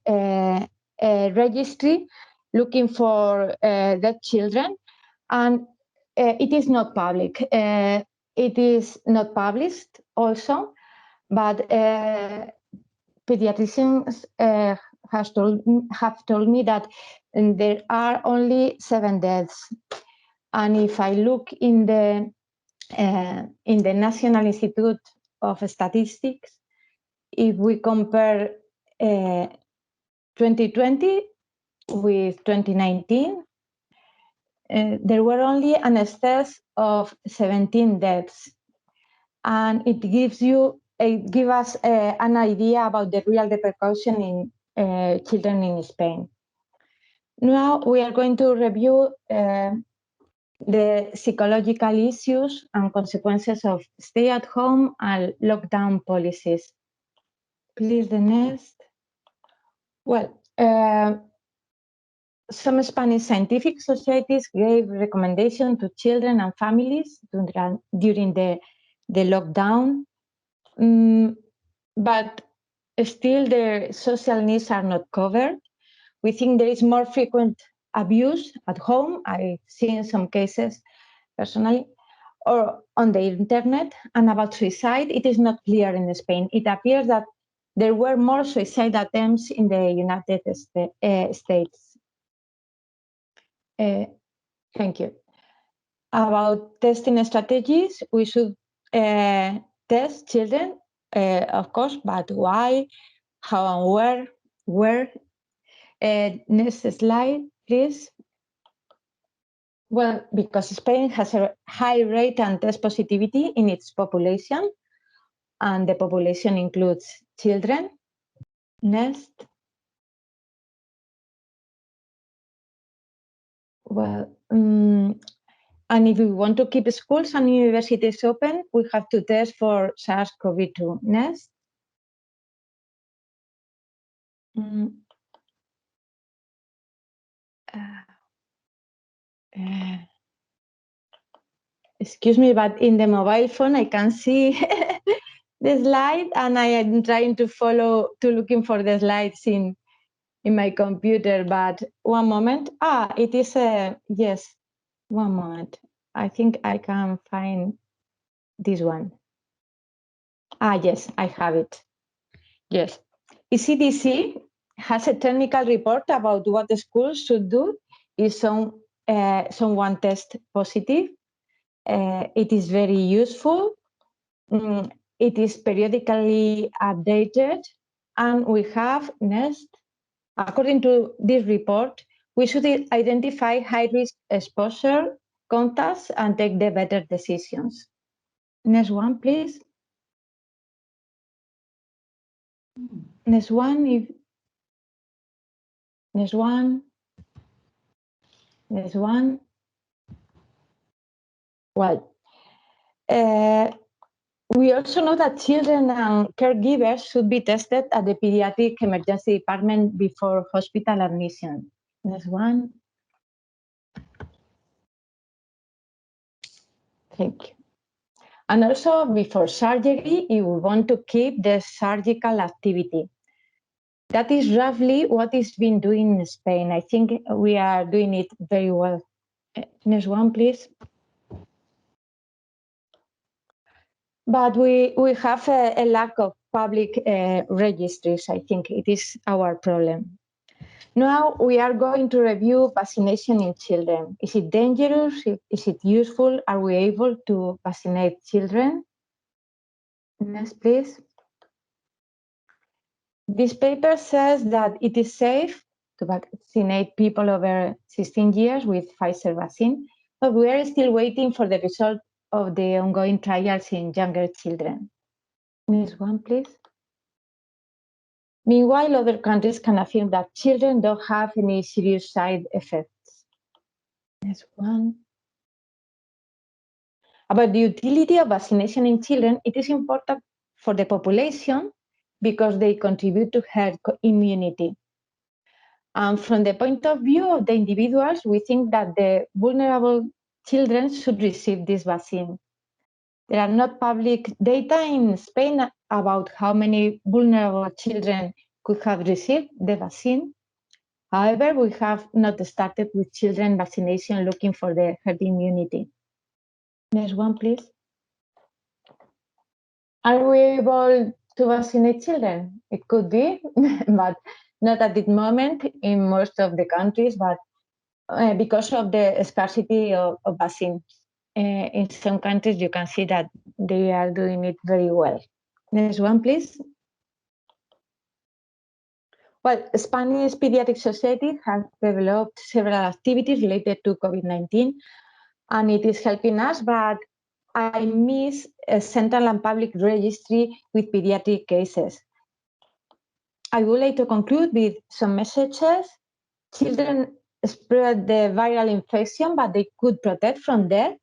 registry looking for dead children, and it is not public. It is not published also, but pediatricians have told me that there are only 7 deaths. And if I look in the National Institute of Statistics, if we compare 2020 with 2019, there were only an excess of 17 deaths, and it gives us an idea about the real repercussion in children in Spain. Now we are going to review the psychological issues and consequences of stay-at-home and lockdown policies. Please, the next. Well, some Spanish scientific societies gave recommendations to children and families during the lockdown, but still their social needs are not covered. We think there is more frequent abuse at home. I've seen some cases personally, or on the internet. And about suicide, it is not clear in Spain. It appears that there were more suicide attempts in the United States. Thank you. About testing strategies, we should test children, of course, but why, how, and where. Next slide, please. Well, because Spain has a high rate and test positivity in its population, and the population includes children. Next. Well, and if we want to keep schools and universities open, we have to test for SARS-CoV-2. Next. Excuse me, but in the mobile phone, I can't see the slide, and I am trying to looking for the slides in my computer, but one moment. It is yes, one moment. I think I can find this one. Yes, I have it. Yes. ECDC has a technical report about what the schools should do if someone tests positive. It is very useful. It is periodically updated, and we have next. According to this report, we should identify high-risk exposure contacts and take the better decisions. Next one, please. Next one. Next one. Next one. Well, we also know that children and caregivers should be tested at the pediatric emergency department before hospital admission. Next one. Thank you. And also before surgery, if we want to keep the surgical activity. That is roughly what is being doing in Spain. I think we are doing it very well. Next one, please. But we have a lack of public registries. I think it is our problem. Now we are going to review vaccination in children. Is it dangerous? Is it useful? Are we able to vaccinate children? Next, please. This paper says that it is safe to vaccinate people over 16 years with Pfizer vaccine, but we are still waiting for the result of the ongoing trials in younger children. Next one, please. Meanwhile, other countries can affirm that children don't have any serious side effects. Next one. About the utility of vaccination in children, it is important for the population because they contribute to herd immunity. And from the point of view of the individuals, we think that the vulnerable children should receive this vaccine. There are not public data in Spain about how many vulnerable children could have received the vaccine. However, we have not started with children vaccination looking for the herd immunity. Next one, please. Are we able to vaccinate children? It could be, but not at this moment in most of the countries, but because of the scarcity of vaccines. In some countries, you can see that they are doing it very well. Next one, please. Well, Spanish Pediatric Society has developed several activities related to COVID-19, and it is helping us, but I miss a central and public registry with pediatric cases. I would like to conclude with some messages. Children spread the viral infection, but they could protect from death.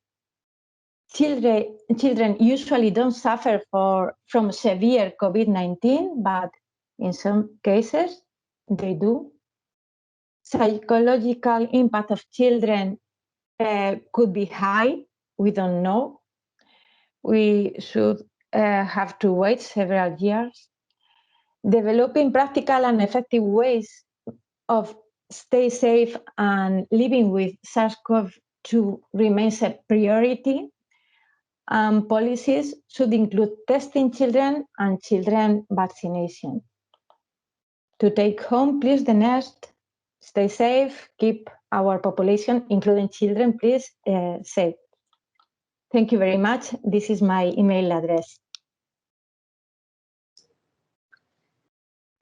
Children usually don't suffer from severe COVID-19, but in some cases they do. Psychological impact of children could be high. We don't know. We should have to wait several years. Developing practical and effective ways of stay safe and living with SARS-CoV-2 remains a priority. Policies should include testing children and children vaccination. To take home, please, the next. Stay safe, keep our population, including children, please safe. Thank you very much. This is my email address.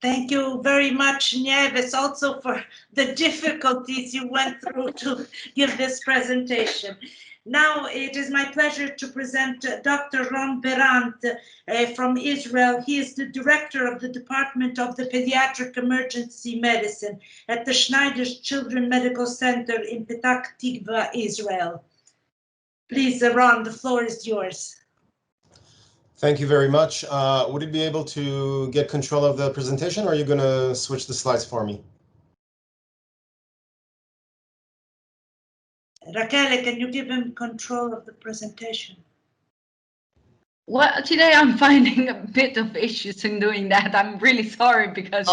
Thank you very much, Nieves, also for the difficulties you went through to give this presentation. Now it is my pleasure to present Dr. Ron Berant from Israel. He is the director of the Department of the Pediatric Emergency Medicine at the Schneider Children's Medical Center in Petah Tikva, Israel. Please, Ron, the floor is yours. Thank you very much. Would you be able to get control of the presentation, or are you going to switch the slides for me? Raquel, can you give him control of the presentation? Well, today I'm finding a bit of issues in doing that. I'm really sorry because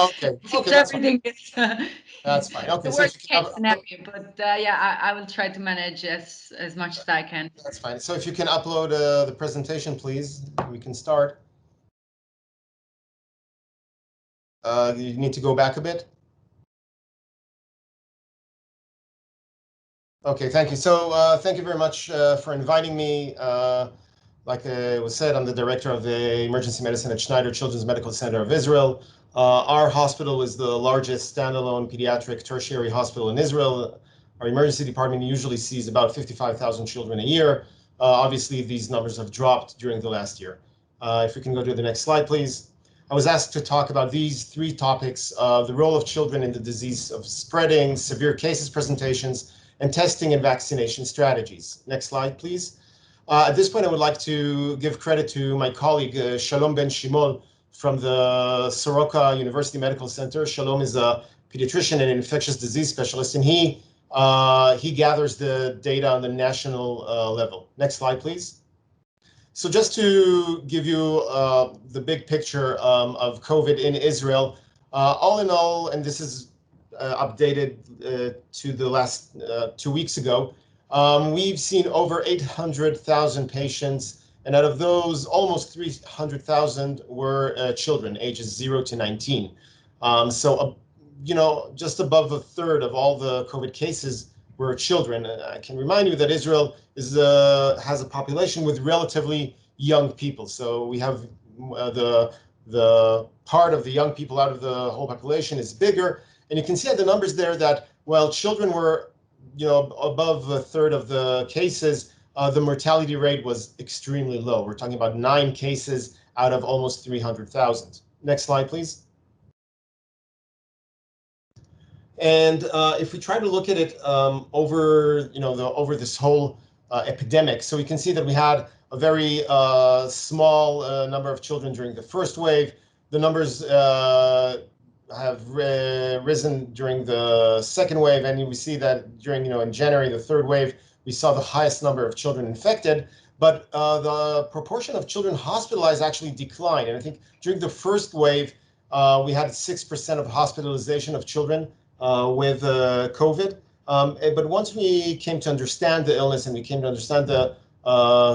everything is that's fine. Okay, the so worst case scenario, but yeah, I will try to manage as much as I can. That's fine. So if you can upload the presentation, please, we can start. You need to go back a bit. Okay, thank you. So thank you very much for inviting me. Like it was said, I'm the director of the emergency medicine at Schneider Children's Medical Center of Israel. Our hospital is the largest standalone pediatric tertiary hospital in Israel. Our emergency department usually sees about 55,000 children a year. Obviously, these numbers have dropped during the last year. If we can go to the next slide, please. I was asked to talk about these three topics: the role of children in the disease of spreading, severe cases presentations, and testing and vaccination strategies. Next slide, please. At this point, I would like to give credit to my colleague, Shalom Ben Shimon from the Soroka University Medical Center. Shalom is a pediatrician and infectious disease specialist, and he gathers the data on the national level. Next slide, please. So just to give you the big picture of COVID in Israel, all in all, and this is updated to the last 2 weeks ago, we've seen over 800,000 patients, and out of those, almost 300,000 were children, ages 0 to 19. So, you know, just above a third of all the COVID cases were children. I can remind you that Israel is has a population with relatively young people. So we have the part of the young people out of the whole population is bigger. And you can see at the numbers there that while children were, you know, above a third of the cases, the mortality rate was extremely low. We're talking about 9 cases out of almost 300,000. Next slide, please. And if we try to look at it over, you know, over this whole epidemic, so we can see that we had a very small number of children during the first wave. The numbers have risen during the second wave, and we see that during, you know, in January, the third wave, we saw the highest number of children infected, but the proportion of children hospitalized actually declined. And I think during the first wave, we had 6% of hospitalization of children with COVID. But once we came to understand the illness and we came to understand the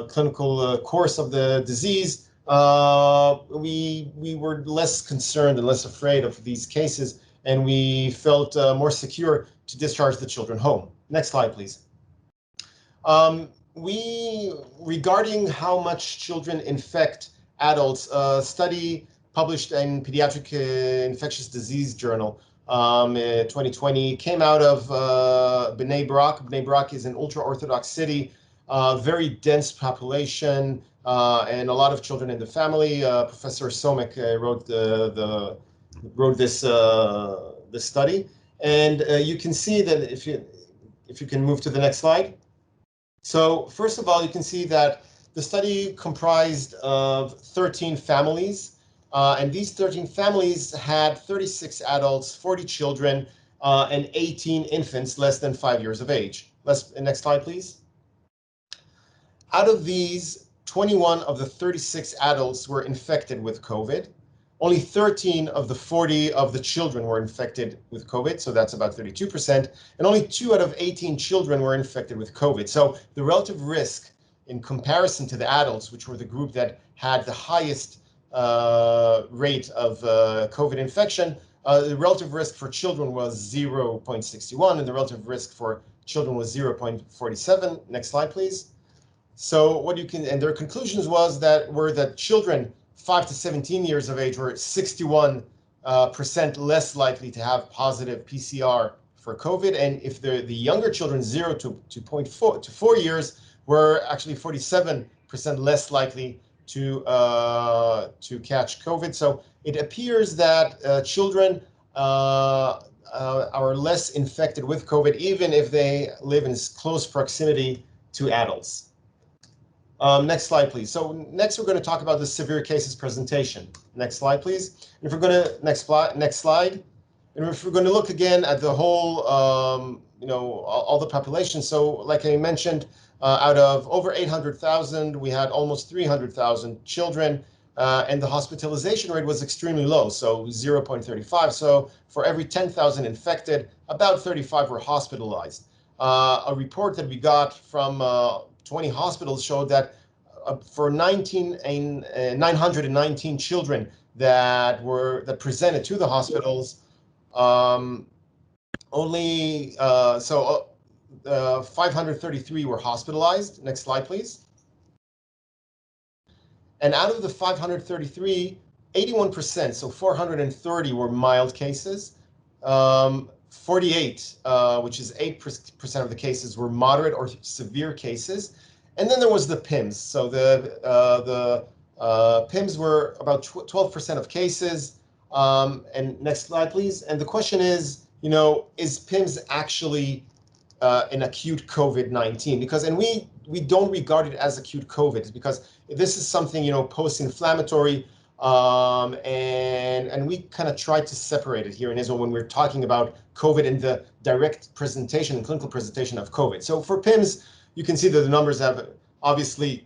clinical course of the disease, we were less concerned and less afraid of these cases, and we felt more secure to discharge the children home. Next slide, please. Regarding how much children infect adults, a study published in Pediatric Infectious Disease Journal 2020 came out of Bnei Brak. Bnei Brak is an ultra-Orthodox city, very dense population, and a lot of children in the family. Professor Somek wrote this study, and you can see that if you can move to the next slide. So first of all, you can see that the study comprised of 13 families, and these 13 families had 36 adults, 40 children, and 18 infants less than 5 years of age. Next slide, please. Out of these, 21 of the 36 adults were infected with COVID. Only 13 of the 40 of the children were infected with COVID, so that's about 32%, and only 2 out of 18 children were infected with COVID. So the relative risk in comparison to the adults, which were the group that had the highest rate of COVID infection, The relative risk for children was 0.61, and the relative risk for children was 0.47. Next slide, please. So what you can, and their conclusions were that children 5 to 17 years of age were 61% less likely to have positive PCR for COVID, and if the younger children 0 to 4 years were actually 47% less likely to catch COVID. So it appears that children are less infected with COVID, even if they live in close proximity to adults. Next slide, please. So next, we're going to talk about the severe cases presentation. Next slide, please. And if we're going to next slide. And if we're going to look again at the whole, all the population. So like I mentioned, out of over 800,000, we had almost 300,000 children, and the hospitalization rate was extremely low, so 0.35. So for every 10,000 infected, about 35 were hospitalized. A report that we got from 20 hospitals showed that for 919 children that presented to the hospitals, only 533 were hospitalized. Next slide, please. And out of the 533, 81%, so 430 were mild cases. 48, which is 8% of the cases, were moderate or severe cases. And then there was the PIMS. So the PIMS were about 12% of cases. And next slide, please. And the question is, is PIMS actually an acute COVID-19? And we don't regard it as acute COVID, because this is something, post-inflammatory, and we kind of try to separate it here in Israel when we're talking about COVID and the direct presentation and clinical presentation of COVID. So for PIMS, you can see that the numbers have obviously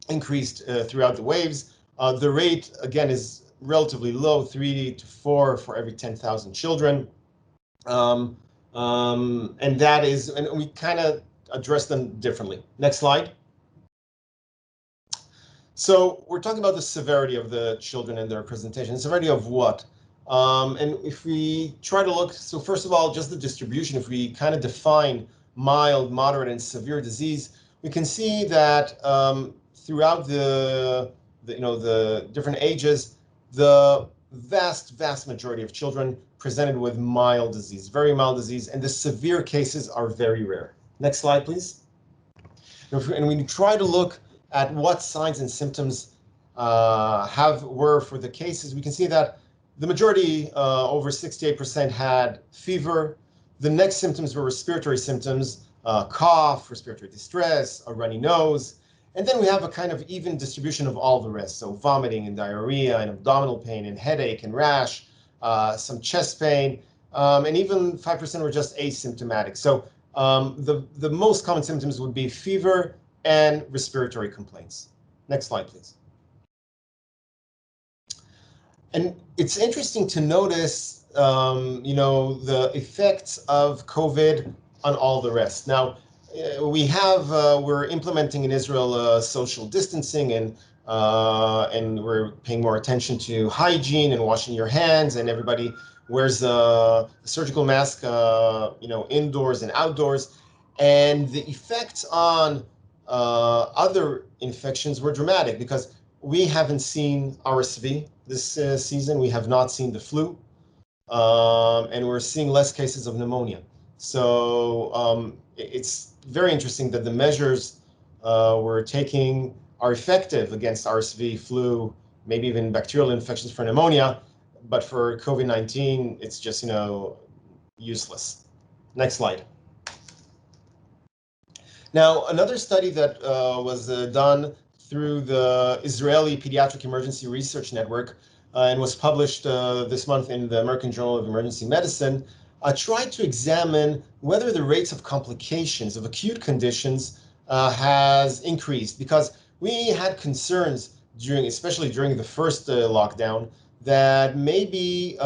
increased throughout the waves. The rate, again, is relatively low, 3 to 4 for every 10,000 children. And that is, and we kind of address them differently. Next slide. So we're talking about the severity of the children and their presentation. Severity of what? And if we try to look, so first of all, just the distribution, if we kind of define mild, moderate, and severe disease, we can see that throughout the different ages, the vast majority of children presented with mild disease, very mild disease, and the severe cases are very rare. Next slide, please. And we try to look at what signs and symptoms were for the cases. We can see that the majority, over 68%, had fever. The next symptoms were respiratory symptoms, cough, respiratory distress, a runny nose. And then we have a kind of even distribution of all the rest. So vomiting and diarrhea and abdominal pain and headache and rash, some chest pain, and even 5% were just asymptomatic. So the most common symptoms would be fever and respiratory complaints. Next slide, please. And it's interesting to notice, the effects of COVID on all the rest. Now, we're implementing in Israel social distancing, and we're paying more attention to hygiene and washing your hands, and everybody wears a surgical mask, indoors and outdoors. And the effects on other infections were dramatic, because we haven't seen RSV this season. We have not seen the flu, and we're seeing less cases of pneumonia. So it's very interesting that the measures we're taking are effective against RSV, flu, maybe even bacterial infections for pneumonia, but for COVID-19, it's just, useless. Next slide. Now, another study that was done through the Israeli Pediatric Emergency Research Network and was published this month in the American Journal of Emergency Medicine tried to examine whether the rates of complications of acute conditions has increased, because we had concerns especially during the first lockdown, that maybe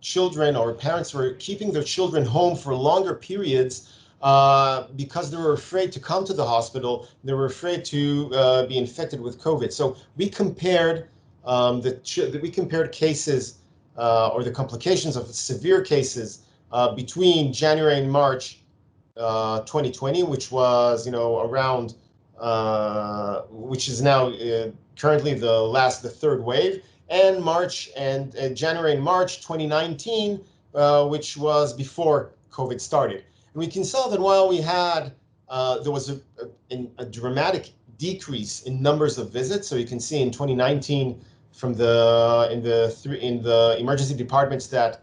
children or parents were keeping their children home for longer periods because they were afraid to come to the hospital. They were afraid to be infected with COVID. So we compared cases or the complications of severe cases between January and March 2020, which was, around, which is now currently the third wave, and January and March 2019, which was before COVID started. And we can tell that while we had, there was a dramatic decrease in numbers of visits. So you can see in 2019, from in the emergency departments that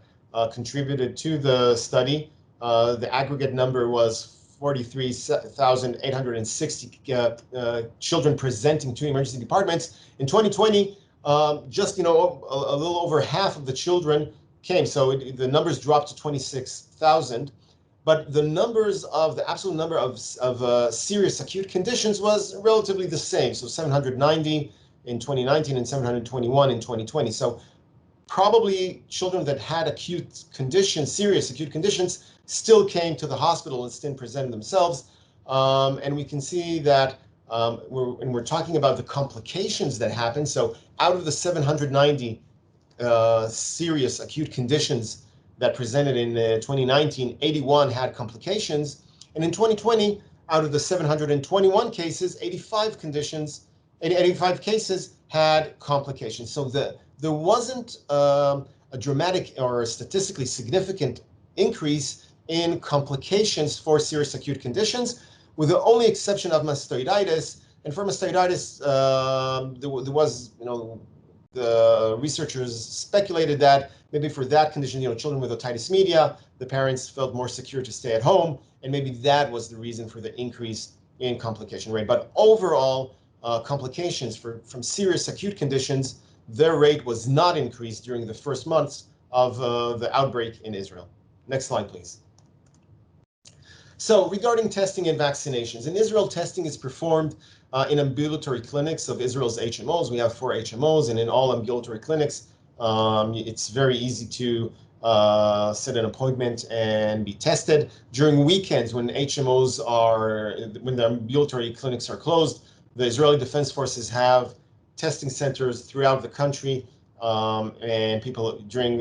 contributed to the study, the aggregate number was 43,860 children presenting to emergency departments. In 2020, just a little over half of the children came, so the numbers dropped to 26,000. But the absolute number of serious acute conditions was relatively the same. So 790 in 2019 and 721 in 2020. So probably children that had serious acute conditions, still came to the hospital and still presented themselves. And we can see that we're talking about the complications that happen. So out of the 790 serious acute conditions that presented in 2019, 81 had complications. And in 2020, out of the 721 cases, 85 cases had complications. So there wasn't a dramatic or a statistically significant increase in complications for serious acute conditions, with the only exception of mastoiditis. And for mastoiditis, there was, the researchers speculated that maybe for that condition, children with otitis media, the parents felt more secure to stay at home, and maybe that was the reason for the increase in complication rate. But overall, complications from serious acute conditions, their rate was not increased during the first months of the outbreak in Israel. Next slide, please. So regarding testing and vaccinations, in Israel, testing is performed in ambulatory clinics of Israel's HMOs. We have 4 HMOs, and in all ambulatory clinics, it's very easy to set an appointment and be tested. During weekends, when the ambulatory clinics are closed, the Israeli Defense Forces have testing centers throughout the country, and people during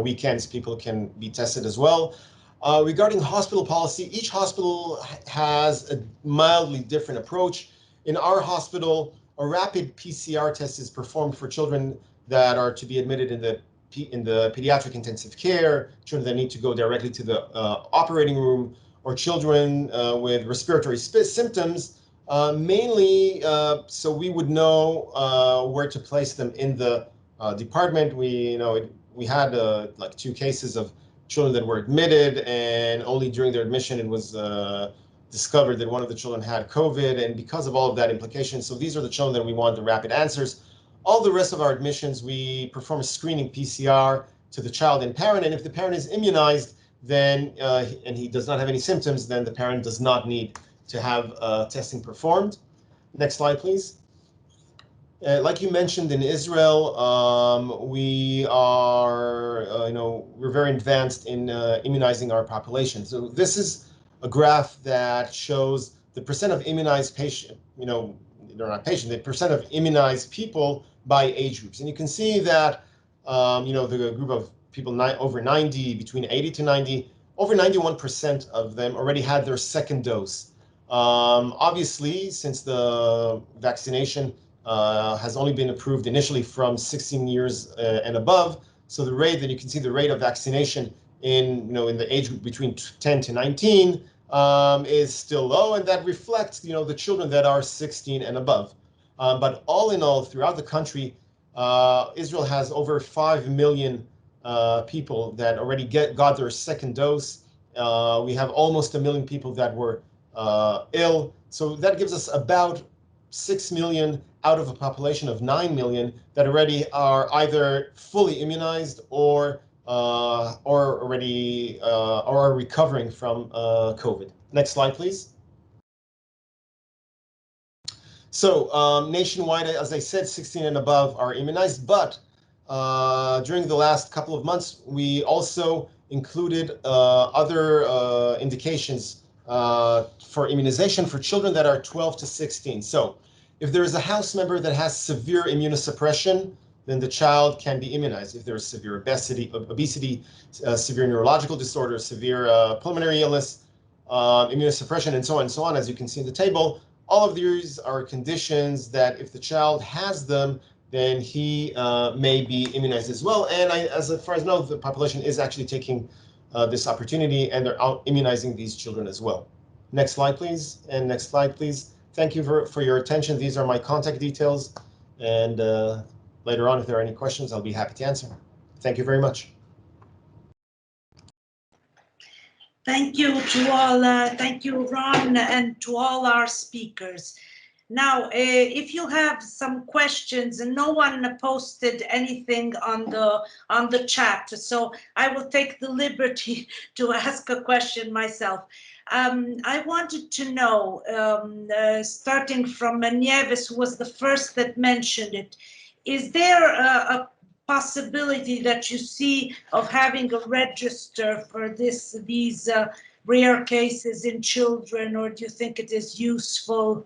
weekends, people can be tested as well. Regarding hospital policy, each hospital has a mildly different approach. In our hospital, a rapid PCR test is performed for children that are to be admitted in the pediatric intensive care, children that need to go directly to the operating room, or children with respiratory symptoms, mainly so we would know where to place them in the department. We had like 2 cases of children that were admitted, and only during their admission it was discovered that one of the children had COVID, and because of all of that implication, so these are the children that we want the rapid answers. All the rest of our admissions, we perform a screening PCR to the child and parent, and if the parent is immunized, then and he does not have any symptoms, then the parent does not need to have testing performed. Next slide, please. Like you mentioned, in Israel, we are, we're very advanced in immunizing our population. So this is a graph that shows the percent of immunized patient, they're not patients, the percent of immunized people by age groups. And you can see that, the group of people over 90, between 80 to 90, over 91% of them already had their second dose. Obviously, since the vaccination has only been approved initially from 16 years and above, so the rate that you can see, the rate of vaccination in the age group between 10 to 19 is still low, and that reflects the children that are 16 and above. But all in all, throughout the country, Israel has over 5 million people that already got their second dose. We have almost 1 million people that were ill, so that gives us about 6 million out of a population of 9 million that already are either fully immunized or already or are recovering from COVID. Next slide, please. So nationwide, as I said, 16 and above are immunized, but during the last couple of months, we also included other indications for immunization for children that are 12 to 16. So if there is a house member that has severe immunosuppression, then the child can be immunized. If there's severe obesity, severe neurological disorder, severe pulmonary illness, immunosuppression, and so on, as you can see in the table, all of these are conditions that if the child has them, then he may be immunized as well. And as far as I know, the population is actually taking this opportunity, and they're out immunizing these children as well. Next slide, please. And next slide, please. Thank you for your attention. These are my contact details. And later on, if there are any questions, I'll be happy to answer. Thank you very much. Thank you to all. Thank you, Ron, and to all our speakers. Now, if you have some questions, and no one posted anything on the chat, so I will take the liberty to ask a question myself. I wanted to know, starting from Nieves, who was the first that mentioned it, is there a possibility that you see of having a register for these rare cases in children, or do you think it is useful?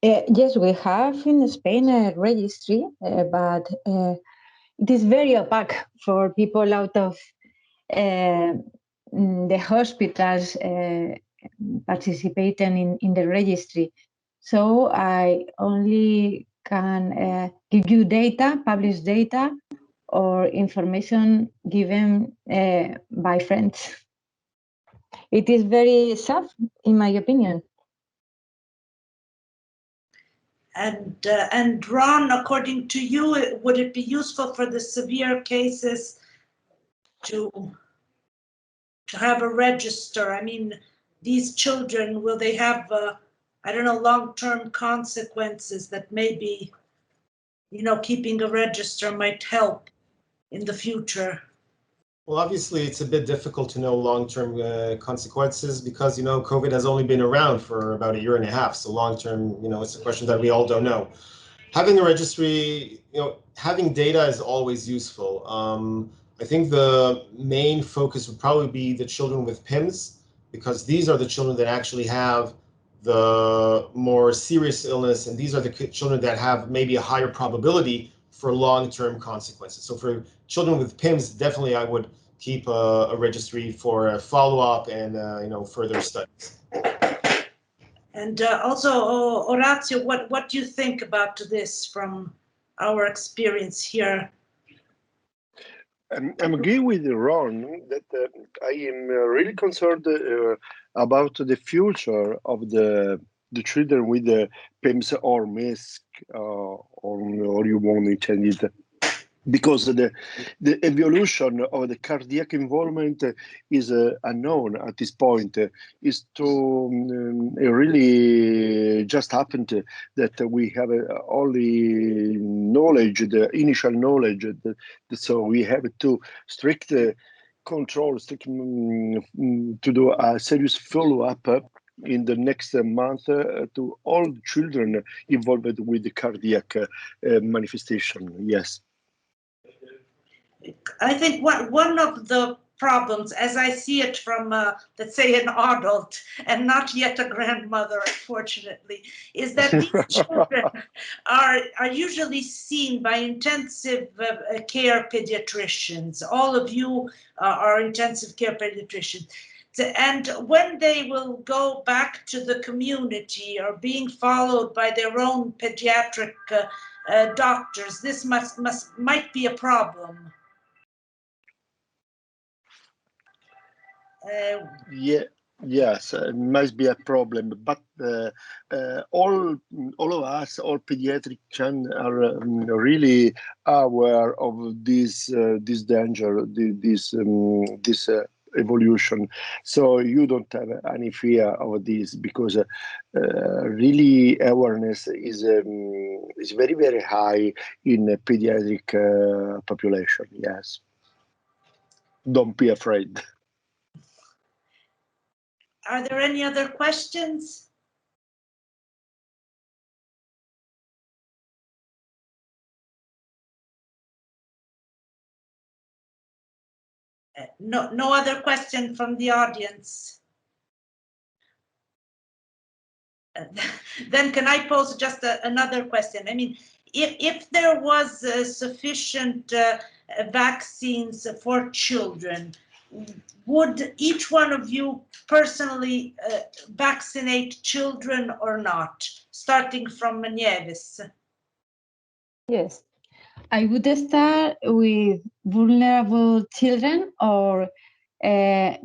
Yes, we have in Spain a registry, but it is very opaque for people out of the hospitals participating in the registry. So I only can give you data, published data, or information given by friends. It is very sad, in my opinion. And Ron, according to you, would it be useful for the severe cases to have a register? I mean, these children, will they have, I don't know, long-term consequences that maybe, you know, keeping a register might help in the future? Well, obviously, it's a bit difficult to know long-term consequences because, you know, COVID has only been around for about 1.5 years. So long-term, you know, it's a question that we all don't know. Having a registry, you know, having data is always useful. I think the main focus would probably be the children with PIMS, because these are the children that actually have the more serious illness, and these are the children that have maybe a higher probability for long-term consequences. So for children with PIMS, definitely I would keep a registry for a follow-up and you know, further studies. And also, Orazio, what do you think about this from our experience here? I'm agree with Ron that I am really concerned about the future of the children with the PIMS or MISC or you want intended, because the evolution of the cardiac involvement is unknown at this point. Is to really just happened that we have only knowledge, the initial knowledge, so we have to strict control, to do a serious follow-up in the next month to all children involved with the cardiac manifestation. Yes. I think one of the problems, as I see it from, let's say, an adult and not yet a grandmother, unfortunately, is that these children are usually seen by intensive care pediatricians. All of you are intensive care pediatricians. And when they will go back to the community or being followed by their own pediatric doctors, this might be a problem. Yes, it must be a problem, but all of us, all pediatricians, are really aware of this danger, this evolution. So you don't have any fear of this, because really awareness is very, very high in the pediatric population. Yes, don't be afraid. Are there any other questions? No other question from the audience. then can I pose just another question? I mean, if there was sufficient vaccines for children, would each one of you personally vaccinate children or not? Starting from Nieves. Yes, I would start with vulnerable children or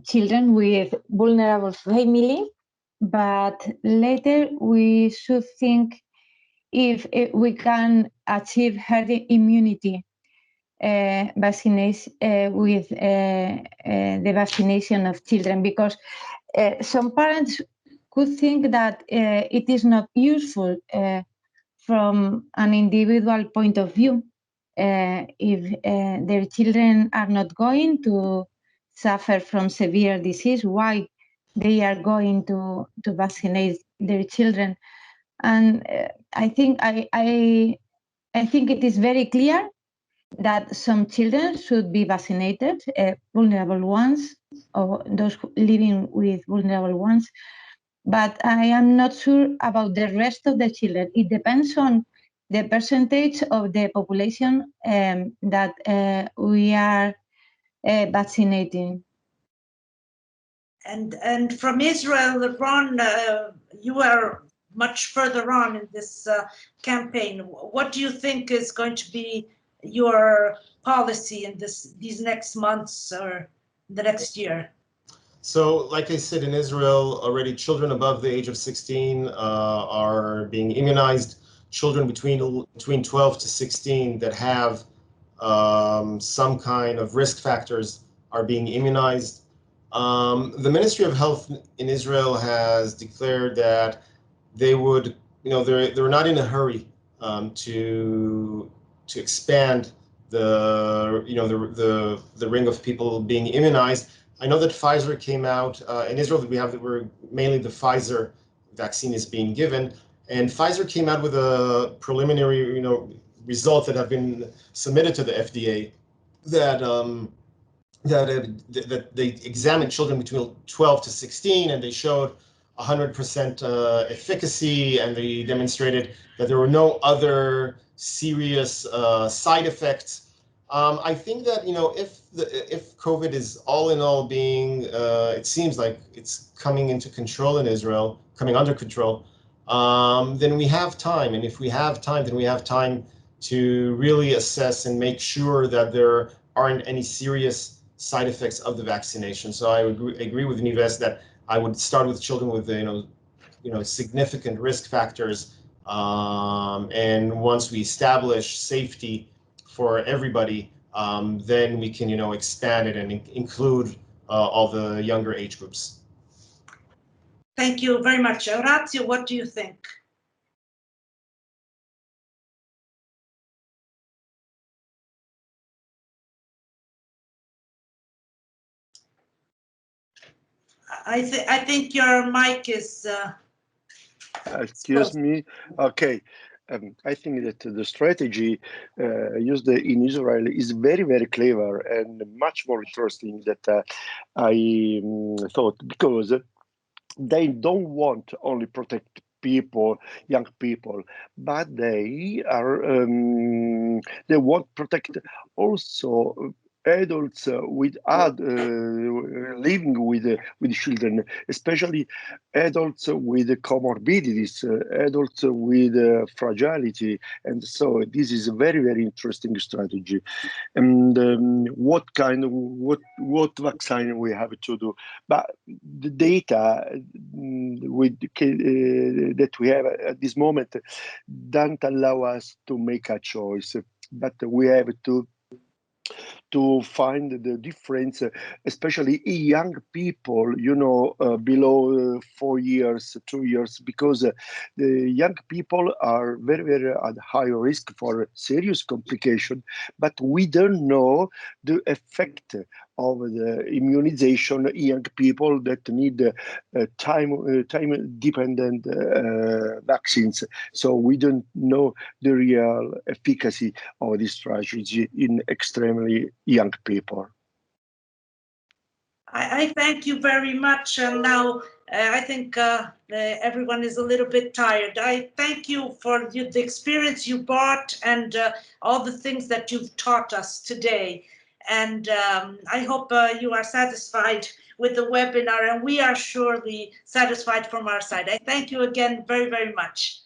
children with vulnerable family, but later we should think if we can achieve herd immunity vaccination with the vaccination of children, because some parents could think that it is not useful from an individual point of view. If their children are not going to suffer from severe disease, why they are going to vaccinate their children? And I think it is very clear that some children should be vaccinated, vulnerable ones, or those living with vulnerable ones. But I am not sure about the rest of the children. It depends on the percentage of the population that we are vaccinating. And from Israel, Ron, you are much further on in this campaign. What do you think is going to be your policy in these next months or the next year? So, like I said, in Israel, already children above the age of 16 are being immunized. Children between 12 to 16 that have some kind of risk factors are being immunized. The Ministry of Health in Israel has declared that they would, they're not in a hurry to expand the ring of people being immunized. I know that Pfizer came out in Israel. We're mainly the Pfizer vaccine is being given, and Pfizer came out with a preliminary, results that have been submitted to the FDA that they examined children between 12 to 16, and they showed 100% efficacy, and they demonstrated that there were no other serious side effects. I think that if COVID is all in all being, it seems like it's coming into control in Israel, coming under control, then we have time. And if we have time, then we have time to really assess and make sure that there aren't any serious side effects of the vaccination. So I would agree with Nieves that I would start with children with significant risk factors, and once we establish safety for everybody, then we can expand it and include all the younger age groups. Thank you very much. Orazio, what do you think? I think your mic is excuse me. Okay. I think that the strategy used in Israel is very, very clever and much more interesting than I thought, because they don't want only protect people, young people, but they want to protect also adults with living with children, especially adults with comorbidities, adults with fragility, and so this is a very, very interesting strategy. And what vaccine we have to do, but the data that we have at this moment don't allow us to make a choice, but we have to find the difference, especially young people, below 4 years, 2 years, because the young people are very, very at high risk for serious complication, but we don't know the effect of the immunization young people that need time-dependent vaccines. So we don't know the real efficacy of this strategy in extremely young people. I thank you very much. And now I think everyone is a little bit tired. I thank you for the experience you brought and all the things that you've taught us today. And I hope you are satisfied with the webinar, and we are surely satisfied from our side. I thank you again very, very much.